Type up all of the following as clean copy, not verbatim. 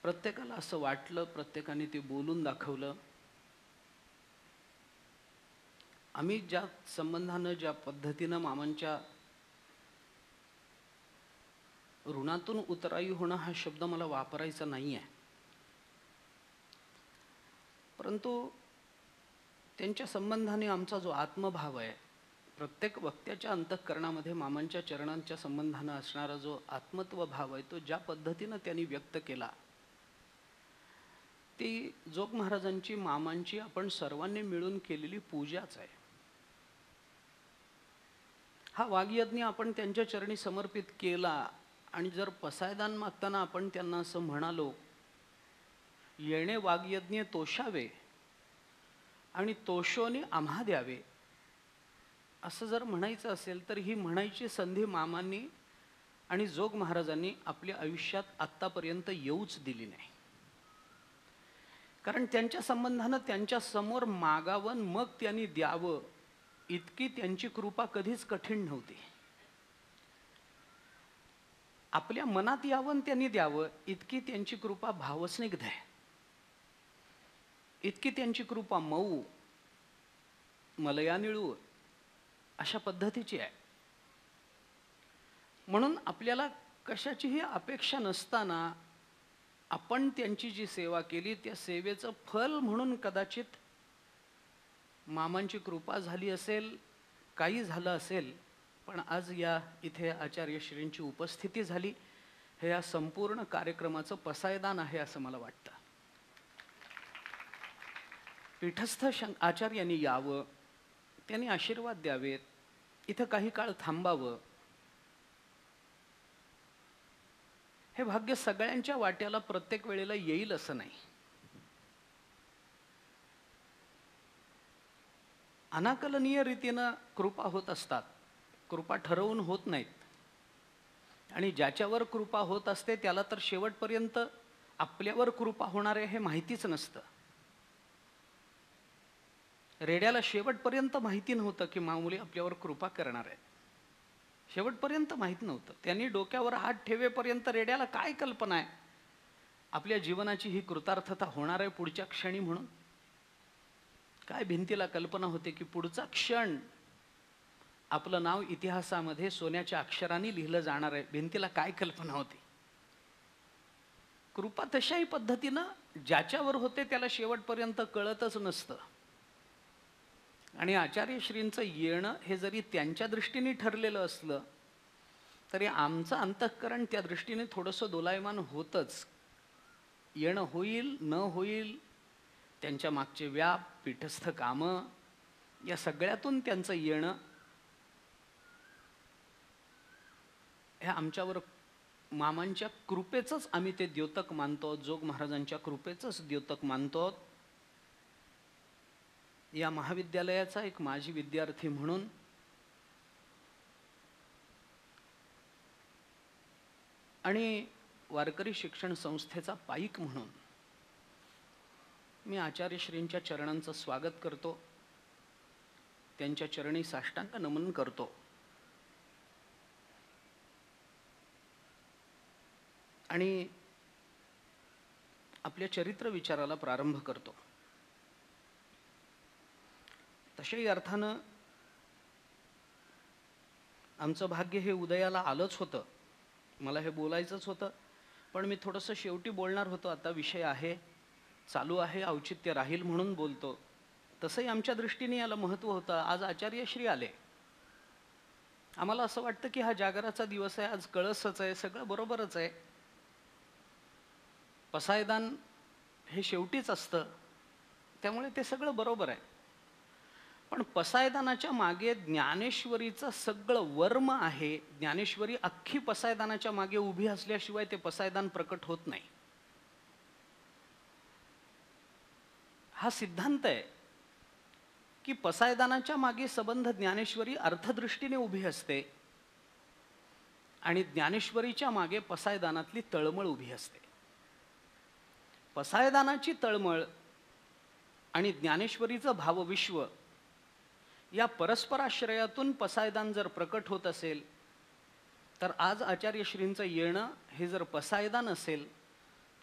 प्रत्येकाला असं वाटलं, प्रत्येकाने ते बोलून दाखवलं. आम्ही ज्या संबंधानं, ज्या पद्धतीनं मामांच्या ऋणातून उतराई होणं हा शब्द मला वापरायचा नाही आहे, परंतु त्यांच्या संबंधाने आमचा जो आत्मभाव आहे, प्रत्येक वक्त्याच्या अंतःकरणामध्ये मामांच्या चरणांच्या संबंधानं असणारा जो आत्मत्व भाव आहे, तो ज्या पद्धतीनं त्यांनी व्यक्त केला, ती जोग महाराजांची, मामांची आपण सर्वांनी मिळून केलेली पूजाच आहे. हा वाग्यज्ञ आपण त्यांच्या चरणी समर्पित केला. आणि जर पसायदान मागताना आपण त्यांना असं म्हणालो, येणे वाग्यज्ञ तोषावे आणि तोषोने आम्हा द्यावे, असं जर म्हणायचं असेल तर ही म्हणायची संधी मामांनी आणि जोग महाराजांनी आपल्या आयुष्यात आत्तापर्यंत येऊच दिली नाही. कारण त्यांच्या संबंधानं त्यांच्या समोर मागावं मग त्यांनी द्यावं, इतकी त्यांची कृपा कधीच कठीण नव्हती. आपल्या मनात यावं त्यांनी द्यावं, इतकी त्यांची कृपा भावस्निग्ध आहे. इतकी त्यांची कृपा मऊ, मलया निळू अशा पद्धतीची आहे. म्हणून आपल्याला कशाचीही अपेक्षा नसताना आपण त्यांची जी सेवा केली, त्या सेवेचं फल म्हणून कदाचित मामांची कृपा झाली असेल, काही झालं असेल, पण आज या इथे आचार्यश्रींची उपस्थिती झाली, हे या संपूर्ण कार्यक्रमाचं पसायदान आहे असं मला वाटतं. पीठस्थ आचार्यांनी यावं, त्यांनी आशीर्वाद द्यावेत, इथं काही काळ थांबावं, हे भाग्य सगळ्यांच्या वाट्याला प्रत्येक वेळेला येईल असं नाही. अनाकलनीय रीतीनं कृपा होत असतात, कृपा ठरवून होत नाहीत. आणि ज्याच्यावर कृपा होत असते त्याला तर शेवटपर्यंत आपल्यावर कृपा होणार आहे हे माहितीच नसतं. रेड्याला शेवटपर्यंत माहिती नव्हतं की माऊली आपल्यावर कृपा करणार आहे, शेवटपर्यंत माहीत नव्हतं. त्यांनी डोक्यावर हात ठेवेपर्यंत रेड्याला काय कल्पना आहे आपल्या जीवनाची ही कृतार्थता होणार आहे पुढच्या क्षणी म्हणून? काय भिंतीला कल्पना होते की पुढचा क्षण आपलं नाव इतिहासामध्ये सोन्याच्या अक्षरांनी लिहिलं जाणार आहे? भिंतीला काय कल्पना होती? कृपा तशाही पद्धतीनं ज्याच्यावर होते त्याला शेवटपर्यंत कळतच नसतं. आणि आचार्यश्रींचं येणं हे जरी त्यांच्या दृष्टीने ठरलेलं असलं तरी आमचं अंतःकरण त्या दृष्टीने थोडंसं दोलायमान होतंच. येणं होईल न होईल, त्यांच्या मागचे व्याप, पीठस्थ कामं, या सगळ्यातून त्यांचं येणं हे आमच्यावर मामांच्या कृपेचंच आम्ही ते द्योतक मानतो, जोग महाराजांच्या कृपेचंच द्योतक मानतो. या महाविद्यालयाचा एक माजी विद्यार्थी म्हणून आणि वारकरी शिक्षण संस्थेचा पाईक म्हणून मी आचार्यश्रींच्या चरणांचं स्वागत करतो, त्यांच्या चरणी साष्टांग नमन करतो. आणि आपल्या चरित्र विचाराला प्रारंभ करतो. तशाही अर्थानं आमचं भाग्य हे उदयाला आलंच होतं. मला हे बोलायचंच होतं, पण मी थोडंसं शेवटी बोलणार होतो. आता विषय आहे, चालू आहे, औचित्य राहील म्हणून बोलतो. तसंही आमच्या दृष्टीने याला महत्त्व होतं. आज आचार्यश्री आले. आम्हाला असं वाटतं की हा जागराचा दिवस आहे, आज कळसच आहे, सगळं बरोबरच आहे. पसायदान हे शेवटीच असतं, त्यामुळे ते सगळं बरोबर आहे. पण पसायदानाच्या मागे ज्ञानेश्वरीचं सगळं वर्म आहे. ज्ञानेश्वरी अख्खी पसायदानाच्या मागे उभी असल्याशिवाय ते पसायदान प्रकट होत नाही. हा सिद्धांत आहे की पसायदानाच्या मागे संबंध ज्ञानेश्वरी अर्थदृष्टीने उभी असते आणि ज्ञानेश्वरीच्या मागे पसायदानातली तळमळ उभी असते. पसायदानाची तळमळ आणि ज्ञानेश्वरीचं भावविश्व या परस्पराश्रयातून पसायदान जर प्रकट होत असेल तर आज आचार्यश्रींचं येणं हे जर पसायदान असेल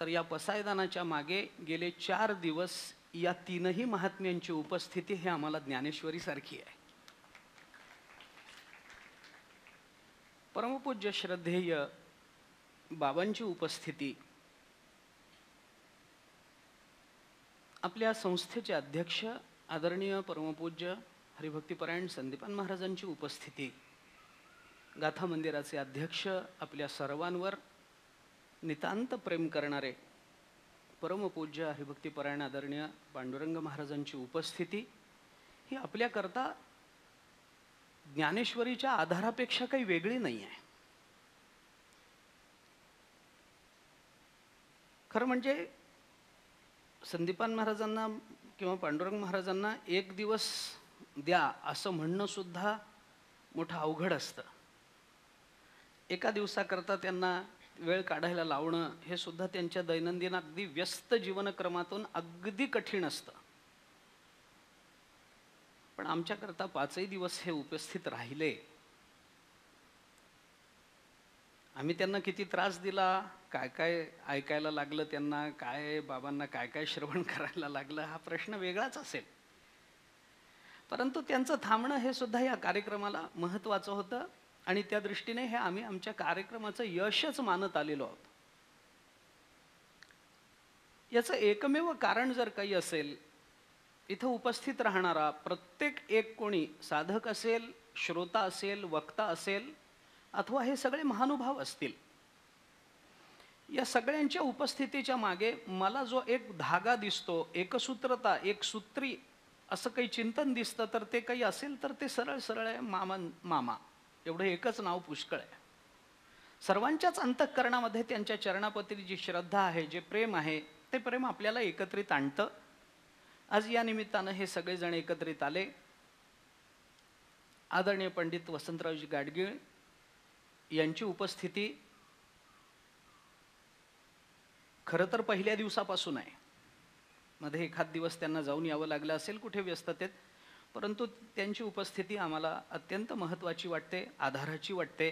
तर या पसायदानाच्या मागे गेले 4 दिवस या तीनही महात्म्यांची उपस्थिती हे आम्हाला ज्ञानेश्वरीसारखी आहे. परमपूज्य श्रद्धेय बाबांची उपस्थिती, आपल्या संस्थेचे अध्यक्ष आदरणीय परमपूज्य हरिभक्तीपरायण संदीपान महाराजांची उपस्थिती, गाथा मंदिराचे अध्यक्ष आपल्या सर्वांवर नितांत प्रेम करणारे परमपूज्य हरिभक्तीपरायण आदरणीय पांडुरंग महाराजांची उपस्थिती ही आपल्याकरता ज्ञानेश्वरीच्या आधारापेक्षा काही वेगळी नाही आहे. खरं म्हणजे संदीपान महाराजांना किंवा पांडुरंग महाराजांना एक दिवस द्या असं म्हणणं सुद्धा मोठं अवघड असतं. एका दिवसाकरता त्यांना वेळ काढायला लावणं हे सुद्धा त्यांच्या दैनंदिन अगदी व्यस्त जीवनक्रमातून अगदी कठीण असतं. पण आमच्याकरता 5ही दिवस हे उपस्थित राहिले. आम्ही त्यांना किती त्रास दिला, काय काय ऐकायला लागलं त्यांना, काय बाबांना काय काय श्रवण करायला लागलं, हा प्रश्न वेगळाच असेल. परंतु त्यांचं थांबणं हे सुद्धा या कार्यक्रमाला महत्त्वाचं होतं आणि त्या दृष्टीने हे आम्ही आमच्या कार्यक्रमाचं यशच मानत आलेलो आहोत. याचं एकमेव कारण जर काही असेल, इथं उपस्थित राहणारा प्रत्येक एक कोणी साधक असेल, श्रोता असेल, वक्ता असेल अथवा हे सगळे महानुभाव असतील, या सगळ्यांच्या उपस्थितीच्या मागे मला जो एक धागा दिसतो, एकसूत्रता, एक सूत्री असं काही चिंतन दिसतं, तर ते काही असेल तर ते सरळ सरळ आहे, मामा एवढं एकच नाव पुष्कळ आहे. सर्वांच्याच अंतःकरणामध्ये त्यांच्या चरणापत्री जी श्रद्धा आहे, जे प्रेम आहे, ते प्रेम आपल्याला एकत्रित आणतं. आज या निमित्तानं हे सगळेजण एकत्रित आले. आदरणीय पंडित वसंतरावजी गाडगीळ यांची उपस्थिती खरं तर पहिल्या दिवसापासून आहे. मध्ये एखाद दिवस त्यांना जाऊन यावं लागलं असेल कुठे व्यस्ततेत, परंतु त्यांची उपस्थिती आम्हाला अत्यंत महत्त्वाची वाटते, आधाराची वाटते.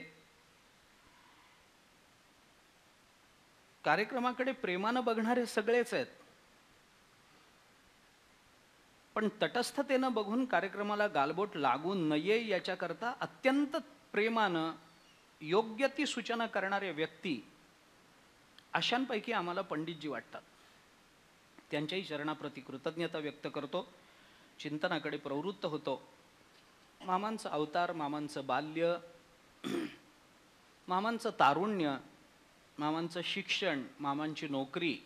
कार्यक्रमाकडे प्रेमानं बघणारे सगळेच आहेत, पण तटस्थतेनं बघून कार्यक्रमाला गालबोट लागू नये याच्याकरता अत्यंत प्रेमानं योग्य ती सूचना करणारे व्यक्ती अशांपैकी आम्हाला पंडितजी वाटतात. त्यांच्याही चरणाप्रती कृतज्ञता व्यक्त करतो, चिंतनाकडे प्रवृत्त होतो. मामांचं अवतार, मामांचं बाल्य, मामांचं तारुण्य, मामांचं शिक्षण, मामांची नोकरी,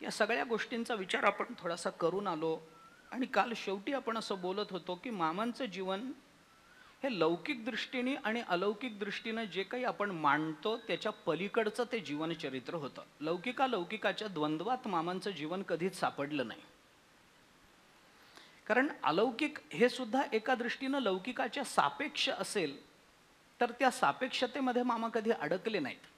या सगळ्या गोष्टींचा विचार आपण थोडासा करून आलो. आणि काल शेवटी आपण असं बोलत होतो की मामांचं जीवन हे लौकिक दृष्टीने आणि अलौकिक दृष्टीनं जे काही आपण मांडतो त्याच्या पलीकडचं ते जीवनचरित्र होतं. लौकिकाच्या द्वंद्वात मामांचं जीवन कधीच सापडलं नाही. कारण अलौकिक हे सुद्धा एका दृष्टीनं लौकिकाच्या सापेक्ष असेल, तर त्या सापेक्षतेमध्ये मामा कधी अडकले नाहीत.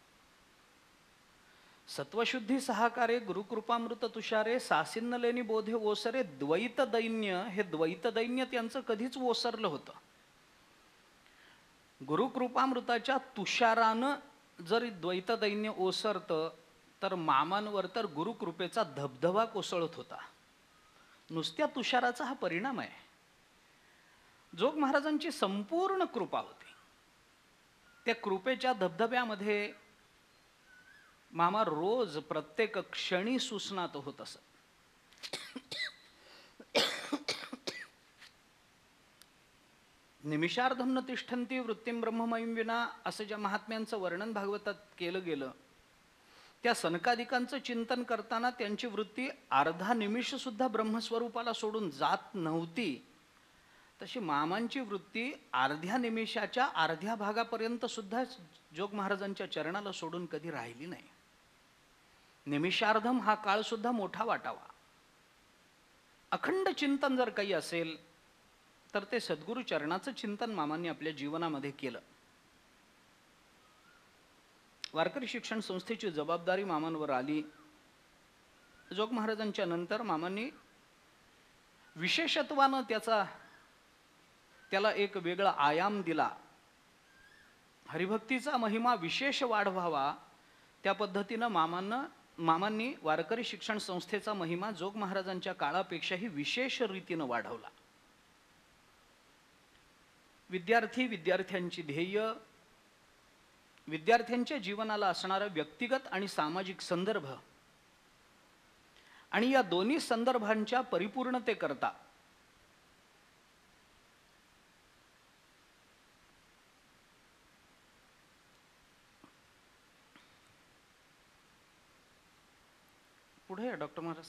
सत्वशुद्धी सहाकारे गुरुकृपामृत तुषारे सासिन्न लेनी बोधे ओसरे द्वैत दैन्य, हे द्वैत दैन्य त्यांचं कधीच ओसरलं होतं. गुरुकृपामृताच्या तुषारानं जर द्वैत दैन्य ओसरतं, तर मामांवर तर गुरुकृपेचा धबधबा कोसळत होता. नुसत्या तुषाराचा हा परिणाम आहे. जोग महाराजांची संपूर्ण कृपा होती. त्या कृपेच्या धबधब्यामध्ये मामा रोज प्रत्येक क्षणी सुस्नात होत असत. निमिषार्धम न तिष्ठन्ति वृत्तिम ब्रह्ममयीं विना असं ज्या महात्म्यांचं वर्णन भागवतात केलं गेलं, त्या सनकादिकांचं चिंतन करताना त्यांची वृत्ती अर्धा निमिष सुद्धा ब्रह्मस्वरूपाला सोडून जात नव्हती. तशी मामांची वृत्ती अर्ध्या निमिषाच्या अर्ध्या भागापर्यंत सुद्धा जोग महाराजांच्या चरणाला सोडून कधी राहिली नाही. निमिषार्धम हा काळ सुद्धा मोठा वाटावा. अखंड चिंतन जर काही असेल तर ते सद्गुरु चरणाचं चिंतन मामांनी आपल्या जीवनामध्ये केलं. वारकरी शिक्षण संस्थेची जबाबदारी मामांवर आली. जोग महाराजांच्या नंतर मामांनी विशेषत्वानं त्याला एक वेगळा आयाम दिला. हरिभक्तीचा महिमा विशेष वाढवावा, त्या पद्धतीनं मामांनी वारकरी शिक्षण संस्थेचा महिमा जोग महाराजांच्या काळापेक्षाही विशेष रीतीनं वाढवला. विद्यार्थ्यांची ध्येय, विद्यार्थ्यांच्या जीवनाला असणारा व्यक्तिगत आणि सामाजिक संदर्भ आणि या दोन्ही संदर्भांच्या परिपूर्णतेकरता पुढे या डॉक्टर महाराज,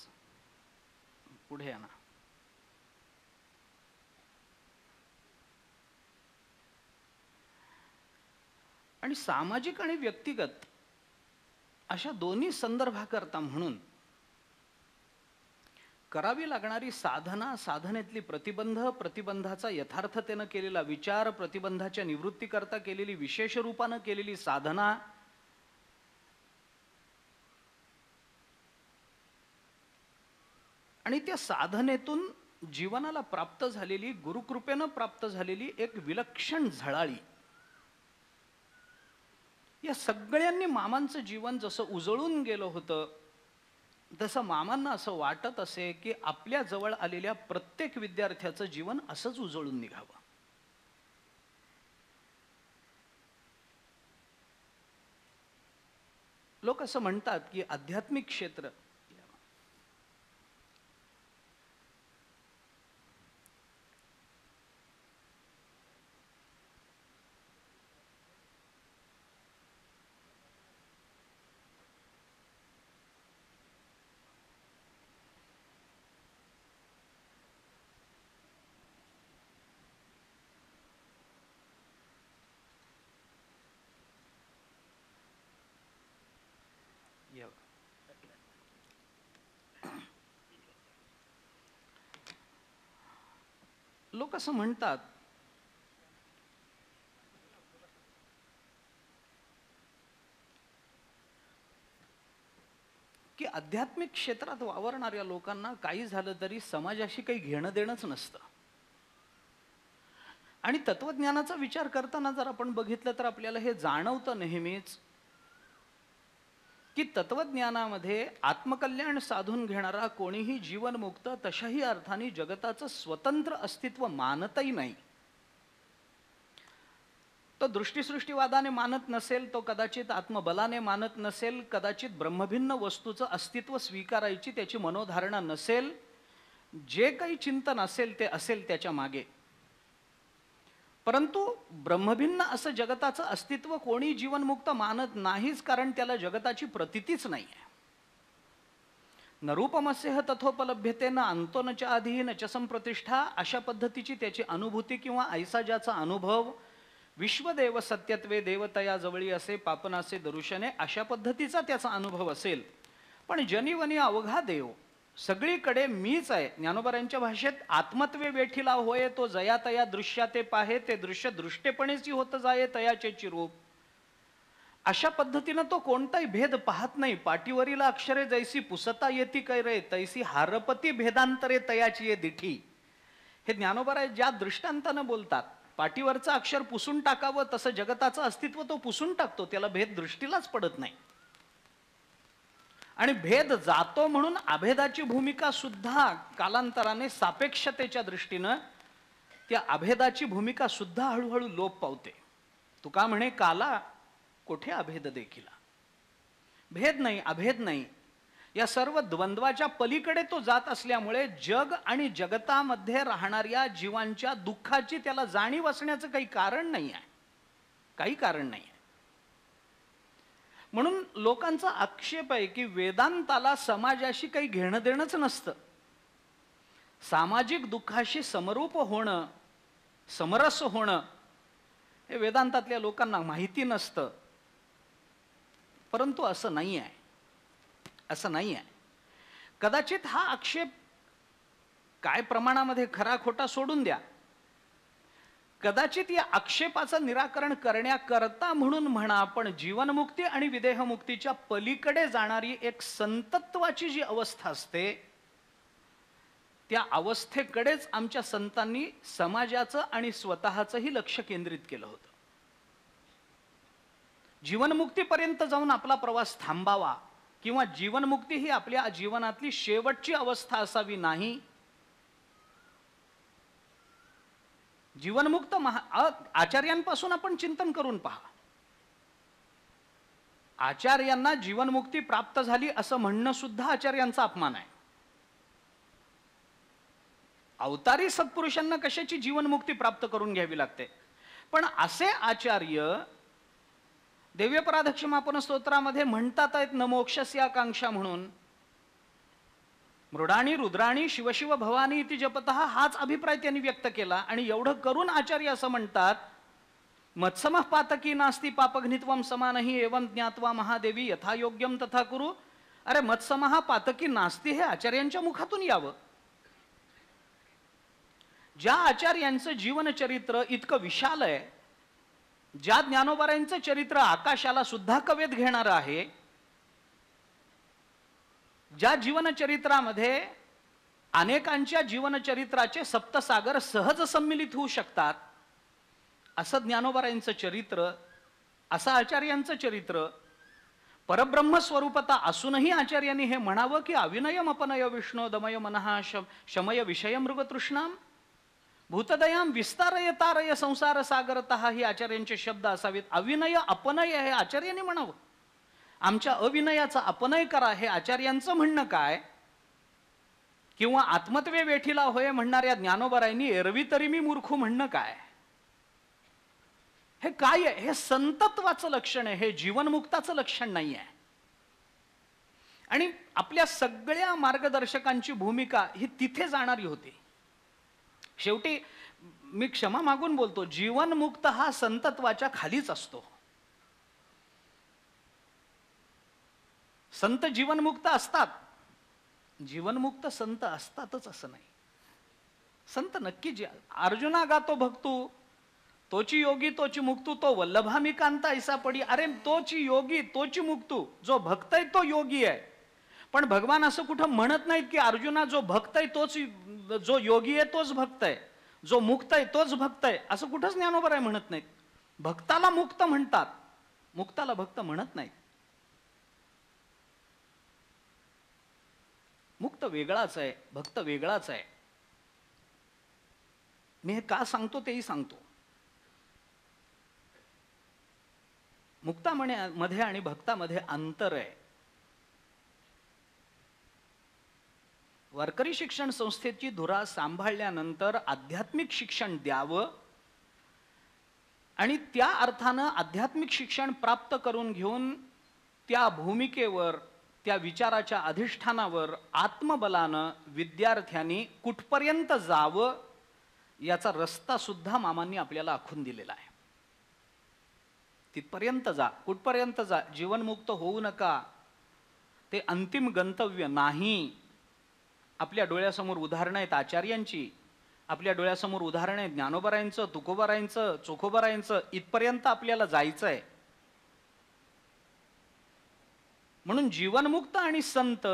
पुढे या ना. आणि सामाजिक आणि व्यक्तिगत अशा दोन्ही संदर्भाकरता म्हणून करावी लागणारी साधना, साधनेतली प्रतिबंधाचा यथार्थतेनं केलेला विचार, प्रतिबंधाच्या निवृत्तीकरता केलेली विशेष रूपानं केलेली साधना, आणि त्या साधनेतून जीवनाला प्राप्त झालेली, गुरुकृपेनं प्राप्त झालेली एक विलक्षण झळाळी, या सगळ्यांनी मामांचं जीवन जसं उजळून गेलं होतं, तसं मामांना असं वाटत असे की आपल्या जवळ आलेल्या प्रत्येक विद्यार्थ्याचं जीवन असंच उजळून निघावं. लोक असं म्हणतात की आध्यात्मिक क्षेत्र लोक असं म्हणतात की आध्यात्मिक क्षेत्रात वावरणाऱ्या लोकांना काही झालं तरी समाजाशी काही घेणं देणंच नसतं. आणि तत्वज्ञानाचा विचार करताना जर आपण बघितलं तर आपल्याला हे जाणवतं नेहमीच की तत्वज्ञानामध्ये आत्मकल्याण साधून घेणारा कोणीही जीवनमुक्त तशाही अर्थाने जगताचं स्वतंत्र अस्तित्व मानतही नाही. तो दृष्टीसृष्टीवादाने मानत नसेल, तो कदाचित आत्मबलाने मानत नसेल, कदाचित ब्रह्मभिन्न वस्तूचं अस्तित्व स्वीकारायची त्याची मनोधारणा नसेल. जे काही चिंतन असेल ते असेल त्याच्या मागे, परंतु ब्रह्मभिन्न असं जगताचं अस्तित्व कोणी जीवनमुक्त मानत नाहीच, कारण त्याला जगताची प्रतीतीच नाही आहे. न रूपमस्येह तथोपलभ्यते न अंतो न च आधी न च संप्रतिष्ठा, अशा पद्धतीची त्याची अनुभूती किंवा ऐसा ज्याचा अनुभव, विश्वदेव सत्यत्वे देवतया जवळी असे पापनासे दरुशने, अशा पद्धतीचा त्याचा अनुभव असेल. पण जनिवनी अवघा देव, सगळीकडे मीच आहे. ज्ञानोबरांच्या भाषेत आत्मत्वे वेठीला होय, तो जया तया दृश्या ते पाहे, ते दृश्य दृष्टेपणेची होत जाये तयाचे रूप. अशा पद्धतीनं तो कोणताही भेद पाहत नाही. पाटीवरील अक्षरे जैसी पुसता येती कै रे, तैसी हारपती भेदांतरे तयाची ये दिठी. हे ज्ञानोबराय ज्या दृष्टांतानं बोलतात, पाटीवरचं अक्षर पुसून टाकावं तसं जगताचं अस्तित्व तो पुसून टाकतो, त्याला भेद दृष्टीलाच पडत नाही. आणि भेद जातो म्हणून अभेदाची भूमिका सुद्धा कालांतराने सापेक्षतेच्या दृष्टीनं त्या अभेदाची भूमिका सुद्धा हळूहळू लोप पावते. तुका म्हणे काला कोठे अभेद देखिला. भेद नाही, अभेद नाही, या सर्व द्वंद्वाच्या पलीकडे तो जात असल्यामुळे जग आणि जगतामध्ये राहणाऱ्या जीवांच्या दुःखाची त्याला जाणीव असण्याचं काही कारण नाही आहे, काही कारण नाही आहे. म्हणून लोकांचा आक्षेप आहे की वेदांताला समाजाशी काही घेणं देणंच नसतं. सामाजिक दुःखाशी समरूप होणं, समरस होणं हे वेदांतातल्या लोकांना माहिती नसतं. परंतु असं नाही आहे, असं नाही आहे. कदाचित हा आक्षेप काय प्रमाणामध्ये खरा खोटा सोडून द्या, कदाचित या आक्षेपाचं निराकरण करण्याकरता म्हणून म्हणा, पण जीवनमुक्ती आणि विदेहमुक्तीच्या पलीकडे जाणारी एक संतत्वाची जी अवस्था असते, त्या अवस्थेकडेच आमच्या संतांनी समाजाचं आणि स्वतःचंही लक्ष केंद्रित केलं होतं. जीवनमुक्तीपर्यंत जाऊन आपला प्रवास थांबावा किंवा जीवनमुक्ती ही आपल्या जीवनातली शेवटची अवस्था असावी नाही. जीवनमुक्त आचार्यांपासून आपण चिंतन करून पहा. आचार्यांना जीवनमुक्ती प्राप्त झाली असं म्हणणं सुद्धा आचार्यांचा अपमान आहे. अवतारी सत्पुरुषांना कशाची जीवनमुक्ती प्राप्त करून घ्यावी लागते. पण असे आचार्य दिव्यपराधक्षमापन स्तोत्रामध्ये म्हणतात आहेत न मोक्षस्य आकांक्षा म्हणून. मृडाणी रुद्राणी शिवशिव भवानी इति जपतः हाच अभिप्राय त्यांनी व्यक्त केला. आणि एवढं करून आचार्य असं म्हणतात मत्समः पातकी नास्ति पापघ्नित्वम समानहि एवं ज्ञात्वा महादेवी यथायोग्यम तथा कुरु. अरे मत्समः पातकी नास्ति हे आचार्यांच्या मुखातून यावं. ज्या आचार्यांचं जीवनचरित्र इतकं विशाल आहे, ज्या ज्ञानोबारांचं चरित्र आकाशाला सुद्धा कवेत घेणारं आहे, ज्या जीवनचरित्रामध्ये अनेकांच्या जीवनचरित्राचे सप्तसागर सहज सम्मिलित होऊ शकतात, असं ज्ञानोबारांचं चरित्र, असं आचार्यांचं चरित्र, परब्रह्म स्वरूपता असूनही आचार्यांनी हे म्हणावं की अविनयम अपनय विष्णो दमय मनः शमय विषय मृगतृष्णाम भूतदयाम विस्तारय तारय संसार सागरतः ही आचार्यांचे शब्द असावेत. अविनय अपनय हे आचार्यांनी म्हणावं. आमच्या अविनयाचा अपनय करा हे आचार्यांचं म्हणणं काय? किंवा आत्मत्वे वेठीला होय म्हणणाऱ्या ज्ञानोबारायांनी एरवी तरी मी मूर्ख म्हणणं काय? हे काय आहे? हे संतत्वाचं लक्षण आहे, हे जीवनमुक्ताचं लक्षण नाही आहे. आणि आपल्या सगळ्या मार्गदर्शकांची भूमिका ही तिथे जाणारी होती. शेवटी मी क्षमा मागून बोलतो, जीवनमुक्त हा संतत्वाच्या खालीच असतो. संत जीवनमुक्त असतात, जीवनमुक्त संत असतातच असं नाही. संत नक्की अर्जुना गातो भक्तू तोची योगी तोची मुक्तू तो वल्लभा मी कांता ऐसा पडी. अरे तोची योगी तोची मुक्तू, जो भक्त आहे तो योगी आहे. पण भगवान असं कुठं म्हणत नाहीत की अर्जुना जो भक्त आहे तोच, जो योगी आहे तोच भक्त आहे, जो मुक्त आहे तोच भक्त आहे, असं कुठंच ज्ञानोबा म्हणत नाहीत. भक्ताला मुक्त म्हणतात, मुक्ताला भक्त म्हणत नाहीत. मुक्त वेगळाच आहे, भक्त वेगळाच आहे. मी हे का सांगतो तेही सांगतो. मुक्तामध्ये आणि भक्तामध्ये अंतर आहे. वारकरी शिक्षण संस्थेची धुरा सांभाळल्यानंतर आध्यात्मिक शिक्षण द्यावं आणि त्या अर्थानं आध्यात्मिक शिक्षण प्राप्त करून घेऊन त्या भूमिकेवर, त्या विचाराच्या अधिष्ठानावर आत्मबलानं विद्यार्थ्यांनी कुठपर्यंत जावं याचा रस्ता सुद्धा मामांनी आपल्याला आखून दिलेला आहे. तिथपर्यंत जा, कुठपर्यंत जा, जीवनमुक्त होऊ नका, ते अंतिम गंतव्य नाही. आपल्या डोळ्यासमोर उदाहरणं आहेत आचार्यांची, आपल्या डोळ्यासमोर उदाहरणं आहेत ज्ञानोबारायांचं, तुकोबारायांचं, चोखोबारायांचं. इथपर्यंत आपल्याला जायचं आहे. म्हणून जीवनमुक्त आणि संत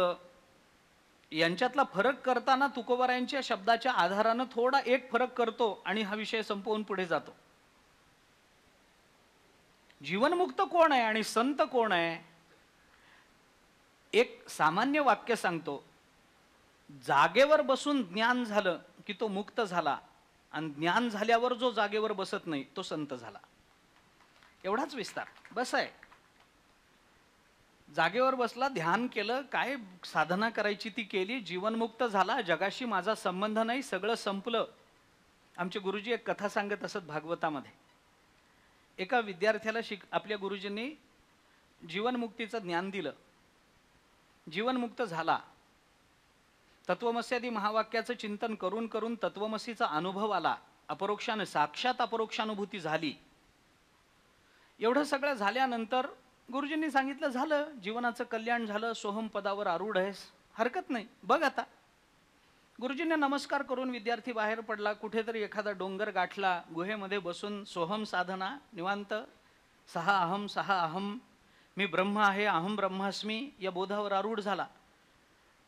यांच्यातला फरक करताना तुकोबारायांच्या शब्दाच्या आधारानं थोडा एक फरक करतो आणि हा विषय संपवून पुढे जातो. जीवनमुक्त कोण आहे आणि संत कोण आहे? एक सामान्य वाक्य सांगतो, जागेवर बसून ज्ञान झालं की तो मुक्त झाला, आणि ज्ञान झाल्यावर जो जागेवर बसत नाही तो संत झाला. एवढाच विस्तार बस आहे. जागेवर बसला, ध्यान केलं, काय साधना करायची ती केली, जीवनमुक्त झाला, जगाशी माझा संबंध नाही, सगळं संपलं. आमचे गुरुजी एक कथा सांगत असत भागवतामध्ये. एका विद्यार्थ्याला आपल्या गुरुजींनी जीवनमुक्तीचं ज्ञान दिलं, जीवनमुक्त झाला. तत्वमस्यादी महावाक्याचं चिंतन करून करून तत्वमसीचा अनुभव आला, अपरोक्षाने साक्षात अपरोक्षानुभूती झाली. एवढं सगळं झाल्यानंतर गुरुजींनी सांगितलं, झालं, जीवनाचं कल्याण झालं, सोहम पदावर आरूढ आहेस, हरकत नाही, बघ आता. गुरुजींना नमस्कार करून विद्यार्थी बाहेर पडला, कुठेतरी एखादा डोंगर गाठला, गुहेमध्ये बसून सोहम साधना निवांत, सहा अहम, मी ब्रह्म आहे, अहम ब्रह्मास्मी या बोधावर आरूढ झाला.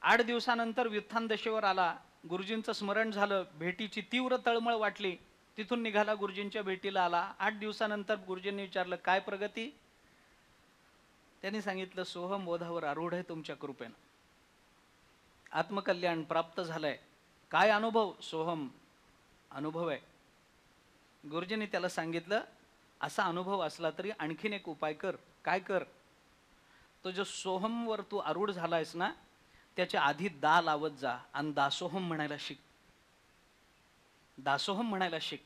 8 दिवसानंतर व्युत्थान दशेवर आला, गुरुजींचं स्मरण झालं, भेटीची तीव्र तळमळ वाटली, तिथून निघाला, गुरुजींच्या भेटीला आला. 8 दिवसानंतर गुरुजींनी विचारलं, काय प्रगती? त्यांनी सांगितलं, सोहम बोधावर आरूढ आहे तुमच्या कृपेनं, आत्मकल्याण प्राप्त झालंय. काय अनुभव? सोहम अनुभव आहे. गुरुजींनी त्याला सांगितलं, असा अनुभव असला तरी आणखीन एक उपाय कर. काय कर? तो जो सोहमवर तू आरूढ झालायस ना, त्याच्या आधी दा लावत जा आणि दासोहम म्हणायला शिक. दासोहम म्हणायला शिक.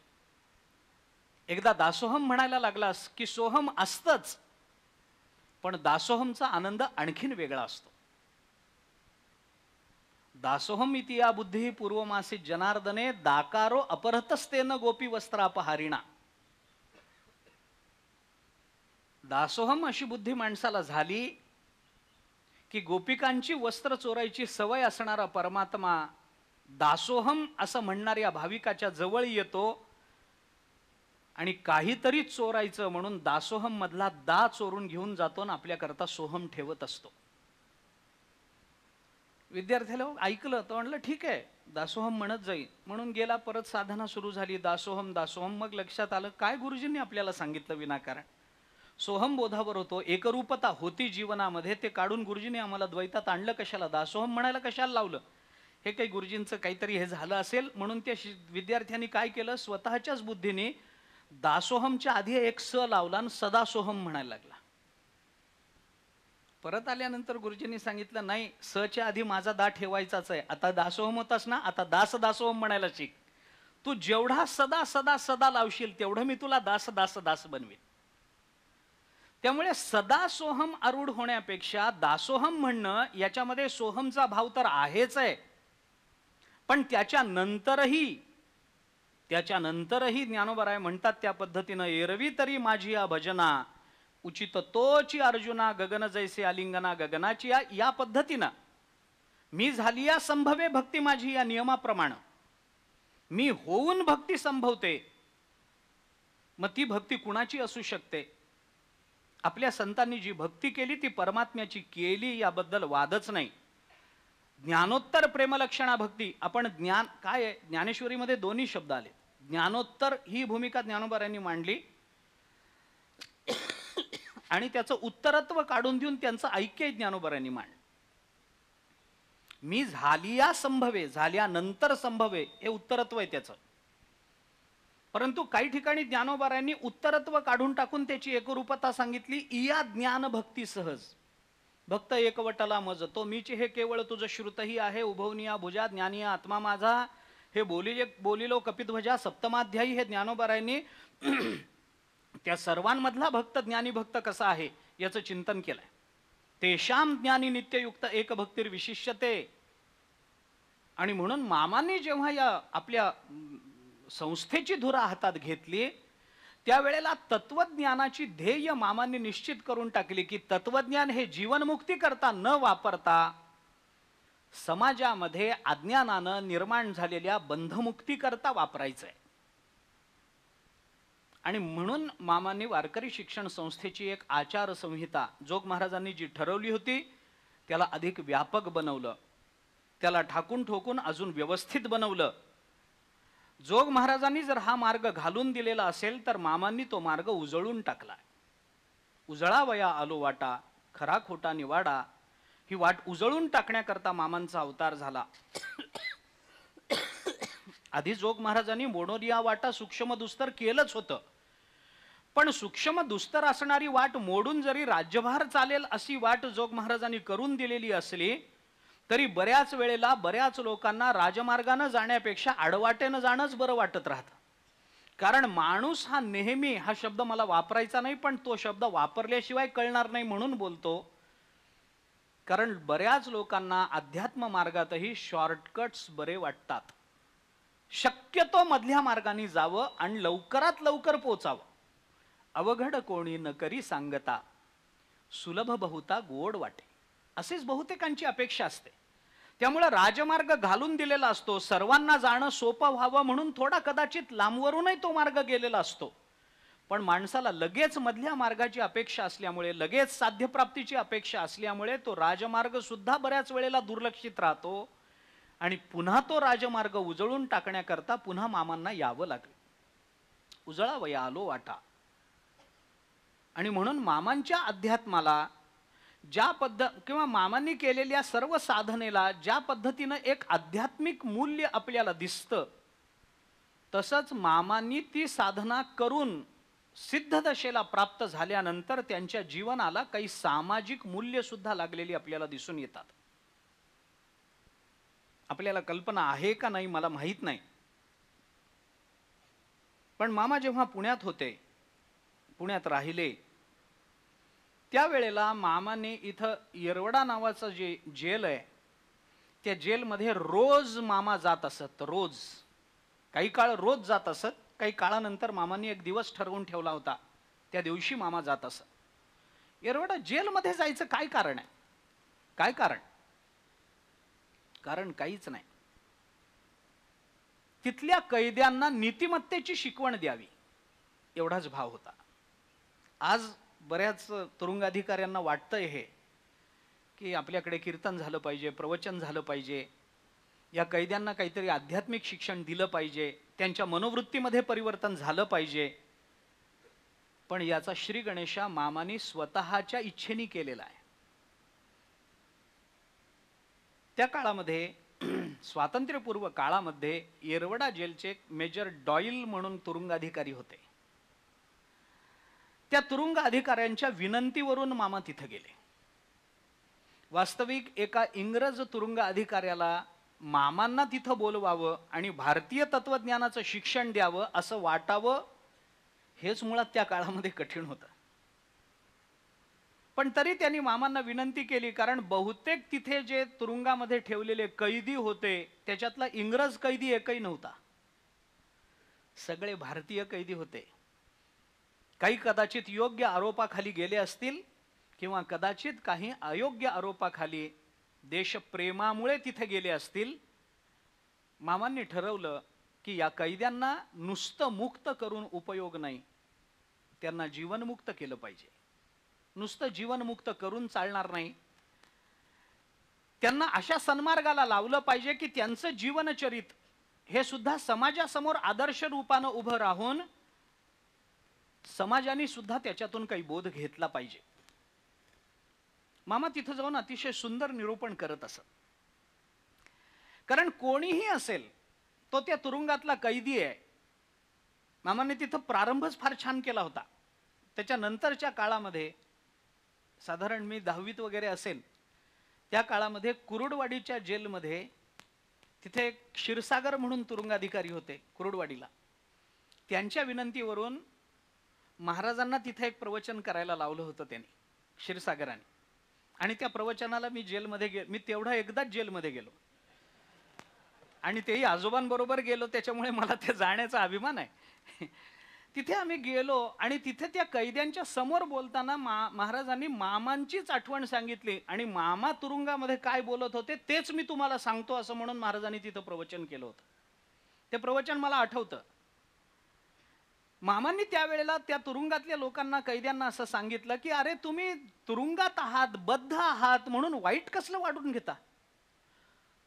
एकदा दासोहम म्हणायला लागलास की सोहम असतच, पण दासोहमचा आनंद आणखीन वेगळा असतो. दासोहम इति या बुद्धी पूर्वमासी जनार्दने दाकारो अपहृतस्तेन गोपी वस्त्रापहारिणा. दासोहम अशी बुद्धी माणसाला झाली की गोपिकांची वस्त्र चोरायची सवय असणारा परमात्मा दासोहम असं म्हणणाऱ्या भाविकाच्या जवळ येतो आणि काहीतरी चोरायचं म्हणून दासोहम मधला दा चोरून घेऊन जातो आणि आपल्याकरता सोहम ठेवत असतो. विद्यार्थ्याला ऐकलं तर म्हणलं ठीक आहे, दासोहम म्हणत जाईल. म्हणून गेला, परत साधना सुरू झाली, दासोहम दासोहम. मग लक्षात आलं काय गुरुजींनी आपल्याला सांगितलं विनाकारण. सोहम बोधावर होतो, एकरूपता होती जीवनामध्ये, ते काढून गुरुजींनी आम्हाला द्वैतात आणलं कशाला? दासोहम म्हणायला कशाला लावलं? हे काही गुरुजींचं काहीतरी हे झालं असेल म्हणून त्या विद्यार्थ्यांनी काय केलं, स्वतःच्याच बुद्धीने दासोहमच्या आधी एक स लावला आणि सदासोहम म्हणायला लागला. परत आल्यानंतर गुरुजींनी सांगितलं, नाही, सच्या आधी माझा दा ठेवायचाच आहे. आता दासोहम होतास ना, आता दास दासोहम म्हणायला शिक. तू जेवढा सदा सदा सदा लावशील तेवढं मी तुला दास दास दास बनवीन. त्यामुळे सदा सोहम आरूढ होण्यापेक्षा दासोहम म्हणणं, याच्यामध्ये सोहमचा भाव तर आहेच आहे, पण त्याच्यानंतरही ज्ञानोबराय म्हणतात त्या पद्धतीनं, एरवी तरी माझी या भजना उचित तोची अर्जुना गगन जैसे आलिंगना गगनाची, या पद्धतीनं मी झाली या संभवे भक्ती माझी या नियमाप्रमाणे मी होऊन भक्ती संभवते. मग ती भक्ती कुणाची असू शकते? आपल्या संतांनी जी भक्ती केली ती परमात्म्याची केली, याबद्दल वादच नाही. ज्ञानोत्तर प्रेमलक्षणा भक्ती. आपण ज्ञान काय आहे, ज्ञानेश्वरीमध्ये दोन्ही शब्द आले. ज्ञानोत्तर ही भूमिका ज्ञानोबारांनी मांडली आणि त्याचं उत्तरत्व काढून देऊन त्यांचं ऐक्य ज्ञानोबारांनी मांडलं. मी झालिया संभवे, झाल्यानंतर संभवे, हे उत्तरत्व आहे त्याचं. परंतु काही ठिकाणी ज्ञानोबारांनी उत्तरत्व काढून टाकून त्याची एकरूपता सांगितली. इया ज्ञान भक्ती सहज भक्त एकवटला मज तो मीची हे केवळ तुझं श्रुतही आहे. उभवनिया भुजा ज्ञानिया आत्मा माझा, हे बोलिलो कपिध्वजा. सप्तमाध्यायी हे ज्ञानोबारांनी त्या सर्वांमधला भक्त ज्ञानी भक्त कसा आहे याचं चिंतन केलंय. तेषाम ज्ञानी नित्ययुक्त एक भक्तीर विशिष्यते. आणि म्हणून मामांनी जेव्हा या आपल्या संस्थेची धुरा हातात घेतली त्यावेळेला तत्वज्ञानाची ध्येय मामांनी निश्चित करून टाकली की तत्वज्ञान हे जीवनमुक्ती करता न वापरता समाजामध्ये अज्ञानानं निर्माण झालेल्या बंधमुक्ती करता वापरायचं आहे. आणि म्हणून मामांनी वारकरी शिक्षण संस्थेची एक आचारसंहिता जोग महाराजांनी जी ठरवली होती त्याला अधिक व्यापक बनवलं, त्याला ठाकून ठोकून अजून व्यवस्थित बनवलं. जोग महाराजांनी जर हा मार्ग घालून दिलेला असेल तर मामांनी तो मार्ग उजळून टाकला. उजळावया आलो वाटा खरा खोटा निवाडा, ही वाट उजळून टाकण्याकरता मामांचा अवतार झाला. आधी जोग महाराजांनी मोडोनिया वाटा सूक्ष्म दुस्तर केलंच होतं, पण सूक्ष्म दुस्तर असणारी वाट मोडून जरी राज्यभार चालेल अशी वाट जोग महाराजांनी करून दिलेली असली तरी बऱ्याच वेळेला बऱ्याच लोकांना राजमार्गाने जाण्यापेक्षा आडवाटेनं जाणंच बरं वाटत राहतं. कारण माणूस हा नेहमी, हा शब्द मला वापरायचा नाही पण तो शब्द वापरल्याशिवाय कळणार नाही म्हणून बोलतो, कारण बऱ्याच लोकांना अध्यात्म मार्गातही शॉर्टकट्स बरे वाटतात. शक्यतो मधल्या मार्गाने जावं आणि लवकरात लवकर पोचावं. अवघड कोणी न करी सांगता सुलभ बहुता गोड वाटे, असेच बहुतेकांची अपेक्षा असते. त्यामुळे राजमार्ग घालून दिलेला असतो, सर्वांना जाणं सोपं व्हावं म्हणून थोडा कदाचित लांबवरूनही तो मार्ग गेलेला असतो. पण माणसाला लगेच मधल्या मार्गाची अपेक्षा असल्यामुळे, लगेच साध्यप्राप्तीची अपेक्षा असल्यामुळे तो राजमार्ग सुद्धा बऱ्याच वेळेला दुर्लक्षित राहतो आणि पुन्हा तो राजमार्ग उजळून टाकण्याकरता पुन्हा मामांना यावं लागलं. उजळावया आलो वाटा. आणि म्हणून मामांच्या अध्यात्माला ज्या किंवा मामांनी केलेल्या सर्व साधनेला ज्या पद्धतीनं एक आध्यात्मिक मूल्य आपल्याला दिसतं, तसंच मामांनी ती साधना करून सिद्ध दशेला प्राप्त झाल्यानंतर त्यांच्या जीवनाला काही सामाजिक मूल्य सुद्धा लागलेली आपल्याला दिसून येतात. आपल्याला कल्पना आहे का नाही मला माहीत नाही, पण मामा जेव्हा पुण्यात होते, पुण्यात राहिले, त्यावेळेला मामाने इथं येरवडा नावाचं जे जेल आहे, त्या जेलमध्ये रोज मामा जात असत. रोज, काही काळ रोज जात असत. काही काळानंतर मामांनी एक दिवस ठरवून ठेवला होता, त्या दिवशी मामा जात असत. येरवडा जेलमध्ये जायचं काय कारण आहे? काय कारण? कारण काहीच नाही. तिथल्या कैद्यांना नीतिमत्तेची शिकवण द्यावी एवढाच भाव होता. आज बऱ्याच तुरुंग अधिकाऱ्यांना वाटतंय हे की आपल्याकडे कीर्तन झालं पाहिजे, प्रवचन झालं पाहिजे, या कैद्यांना काहीतरी आध्यात्मिक शिक्षण दिलं पाहिजे, त्यांच्या मनोवृत्तीमध्ये परिवर्तन झालं पाहिजे. पण याचा श्री गणेशा मामांनी स्वतःच्या इच्छेने केलेला आहे. त्या काळामध्ये स्वातंत्र्यपूर्व काळामध्ये येरवडा जेलचे मेजर डॉईल म्हणून तुरुंग अधिकारी होते. त्या तुरुंग अधिकाऱ्यांच्या विनंतीवरून मामा तिथे गेले. वास्तविक एका इंग्रज तुरुंग अधिकाऱ्याला मामांना तिथं बोलवावं आणि भारतीय तत्वज्ञानाचं शिक्षण द्यावं असं वाटावं, हेच मुळात त्या काळामध्ये कठीण होतं. पण तरी त्यांनी मामांना विनंती केली, कारण बहुतेक तिथे जे तुरुंगामध्ये ठेवलेले कैदी होते त्याच्यातला इंग्रज कैदी एकही नव्हता. सगळे भारतीय कैदी होते. काही कदाचित योग्य आरोपाखाली गेले असतील किंवा कदाचित काही अयोग्य आरोपाखाली देशप्रेमामुळे तिथे गेले असतील. मामांनी ठरवलं की या कैद्यांना नुसतं मुक्त करून उपयोग नाही, त्यांना जीवनमुक्त केलं पाहिजे. नुसतं जीवनमुक्त करून चालणार नाही, त्यांना अशा सन्मार्गाला लावलं पाहिजे की त्यांचं जीवनचरित हे सुद्धा समाजासमोर आदर्श रूपानं उभं राहून समाजाने सुद्धा त्याच्यातून काही बोध घेतला पाहिजे. मामा तिथं जाऊन अतिशय सुंदर निरूपण करत असत. कारण कोणीही असेल, तो त्या तुरुंगातला कैदी आहे. मामाने तिथं प्रारंभच फार छान केला होता. त्याच्यानंतरच्या काळामध्ये, साधारण मी 10वीत वगैरे असेल त्या काळामध्ये, कुरुडवाडीच्या जेलमध्ये तिथे एक क्षीरसागर म्हणून तुरुंगाधिकारी होते कुरुडवाडीला. त्यांच्या विनंतीवरून महाराजांना तिथे एक प्रवचन करायला लावलं होतं त्यांनी, क्षीरसागराने. आणि त्या प्रवचनाला मी जेलमध्ये मी तेवढा एकदाच जेलमध्ये गेलो, आणि तेही आजोबांबरोबर गेलो, त्याच्यामुळे मला ते जाण्याचा अभिमान आहे. तिथे आम्ही गेलो आणि तिथे त्या कैद्यांच्या समोर बोलताना महाराजांनी मामांचीच आठवण सांगितली, आणि मामा तुरुंगामध्ये काय बोलत होते तेच मी तुम्हाला सांगतो असं म्हणून महाराजांनी तिथं प्रवचन केलं होतं. ते प्रवचन मला आठवतं. मामांनी त्यावेळेला त्या तुरुंगातल्या लोकांना, कैद्यांना असं सांगितलं की अरे तुम्ही तुरुंगात आहात, बद्ध आहात म्हणून वाईट कसलं वाढून घेता?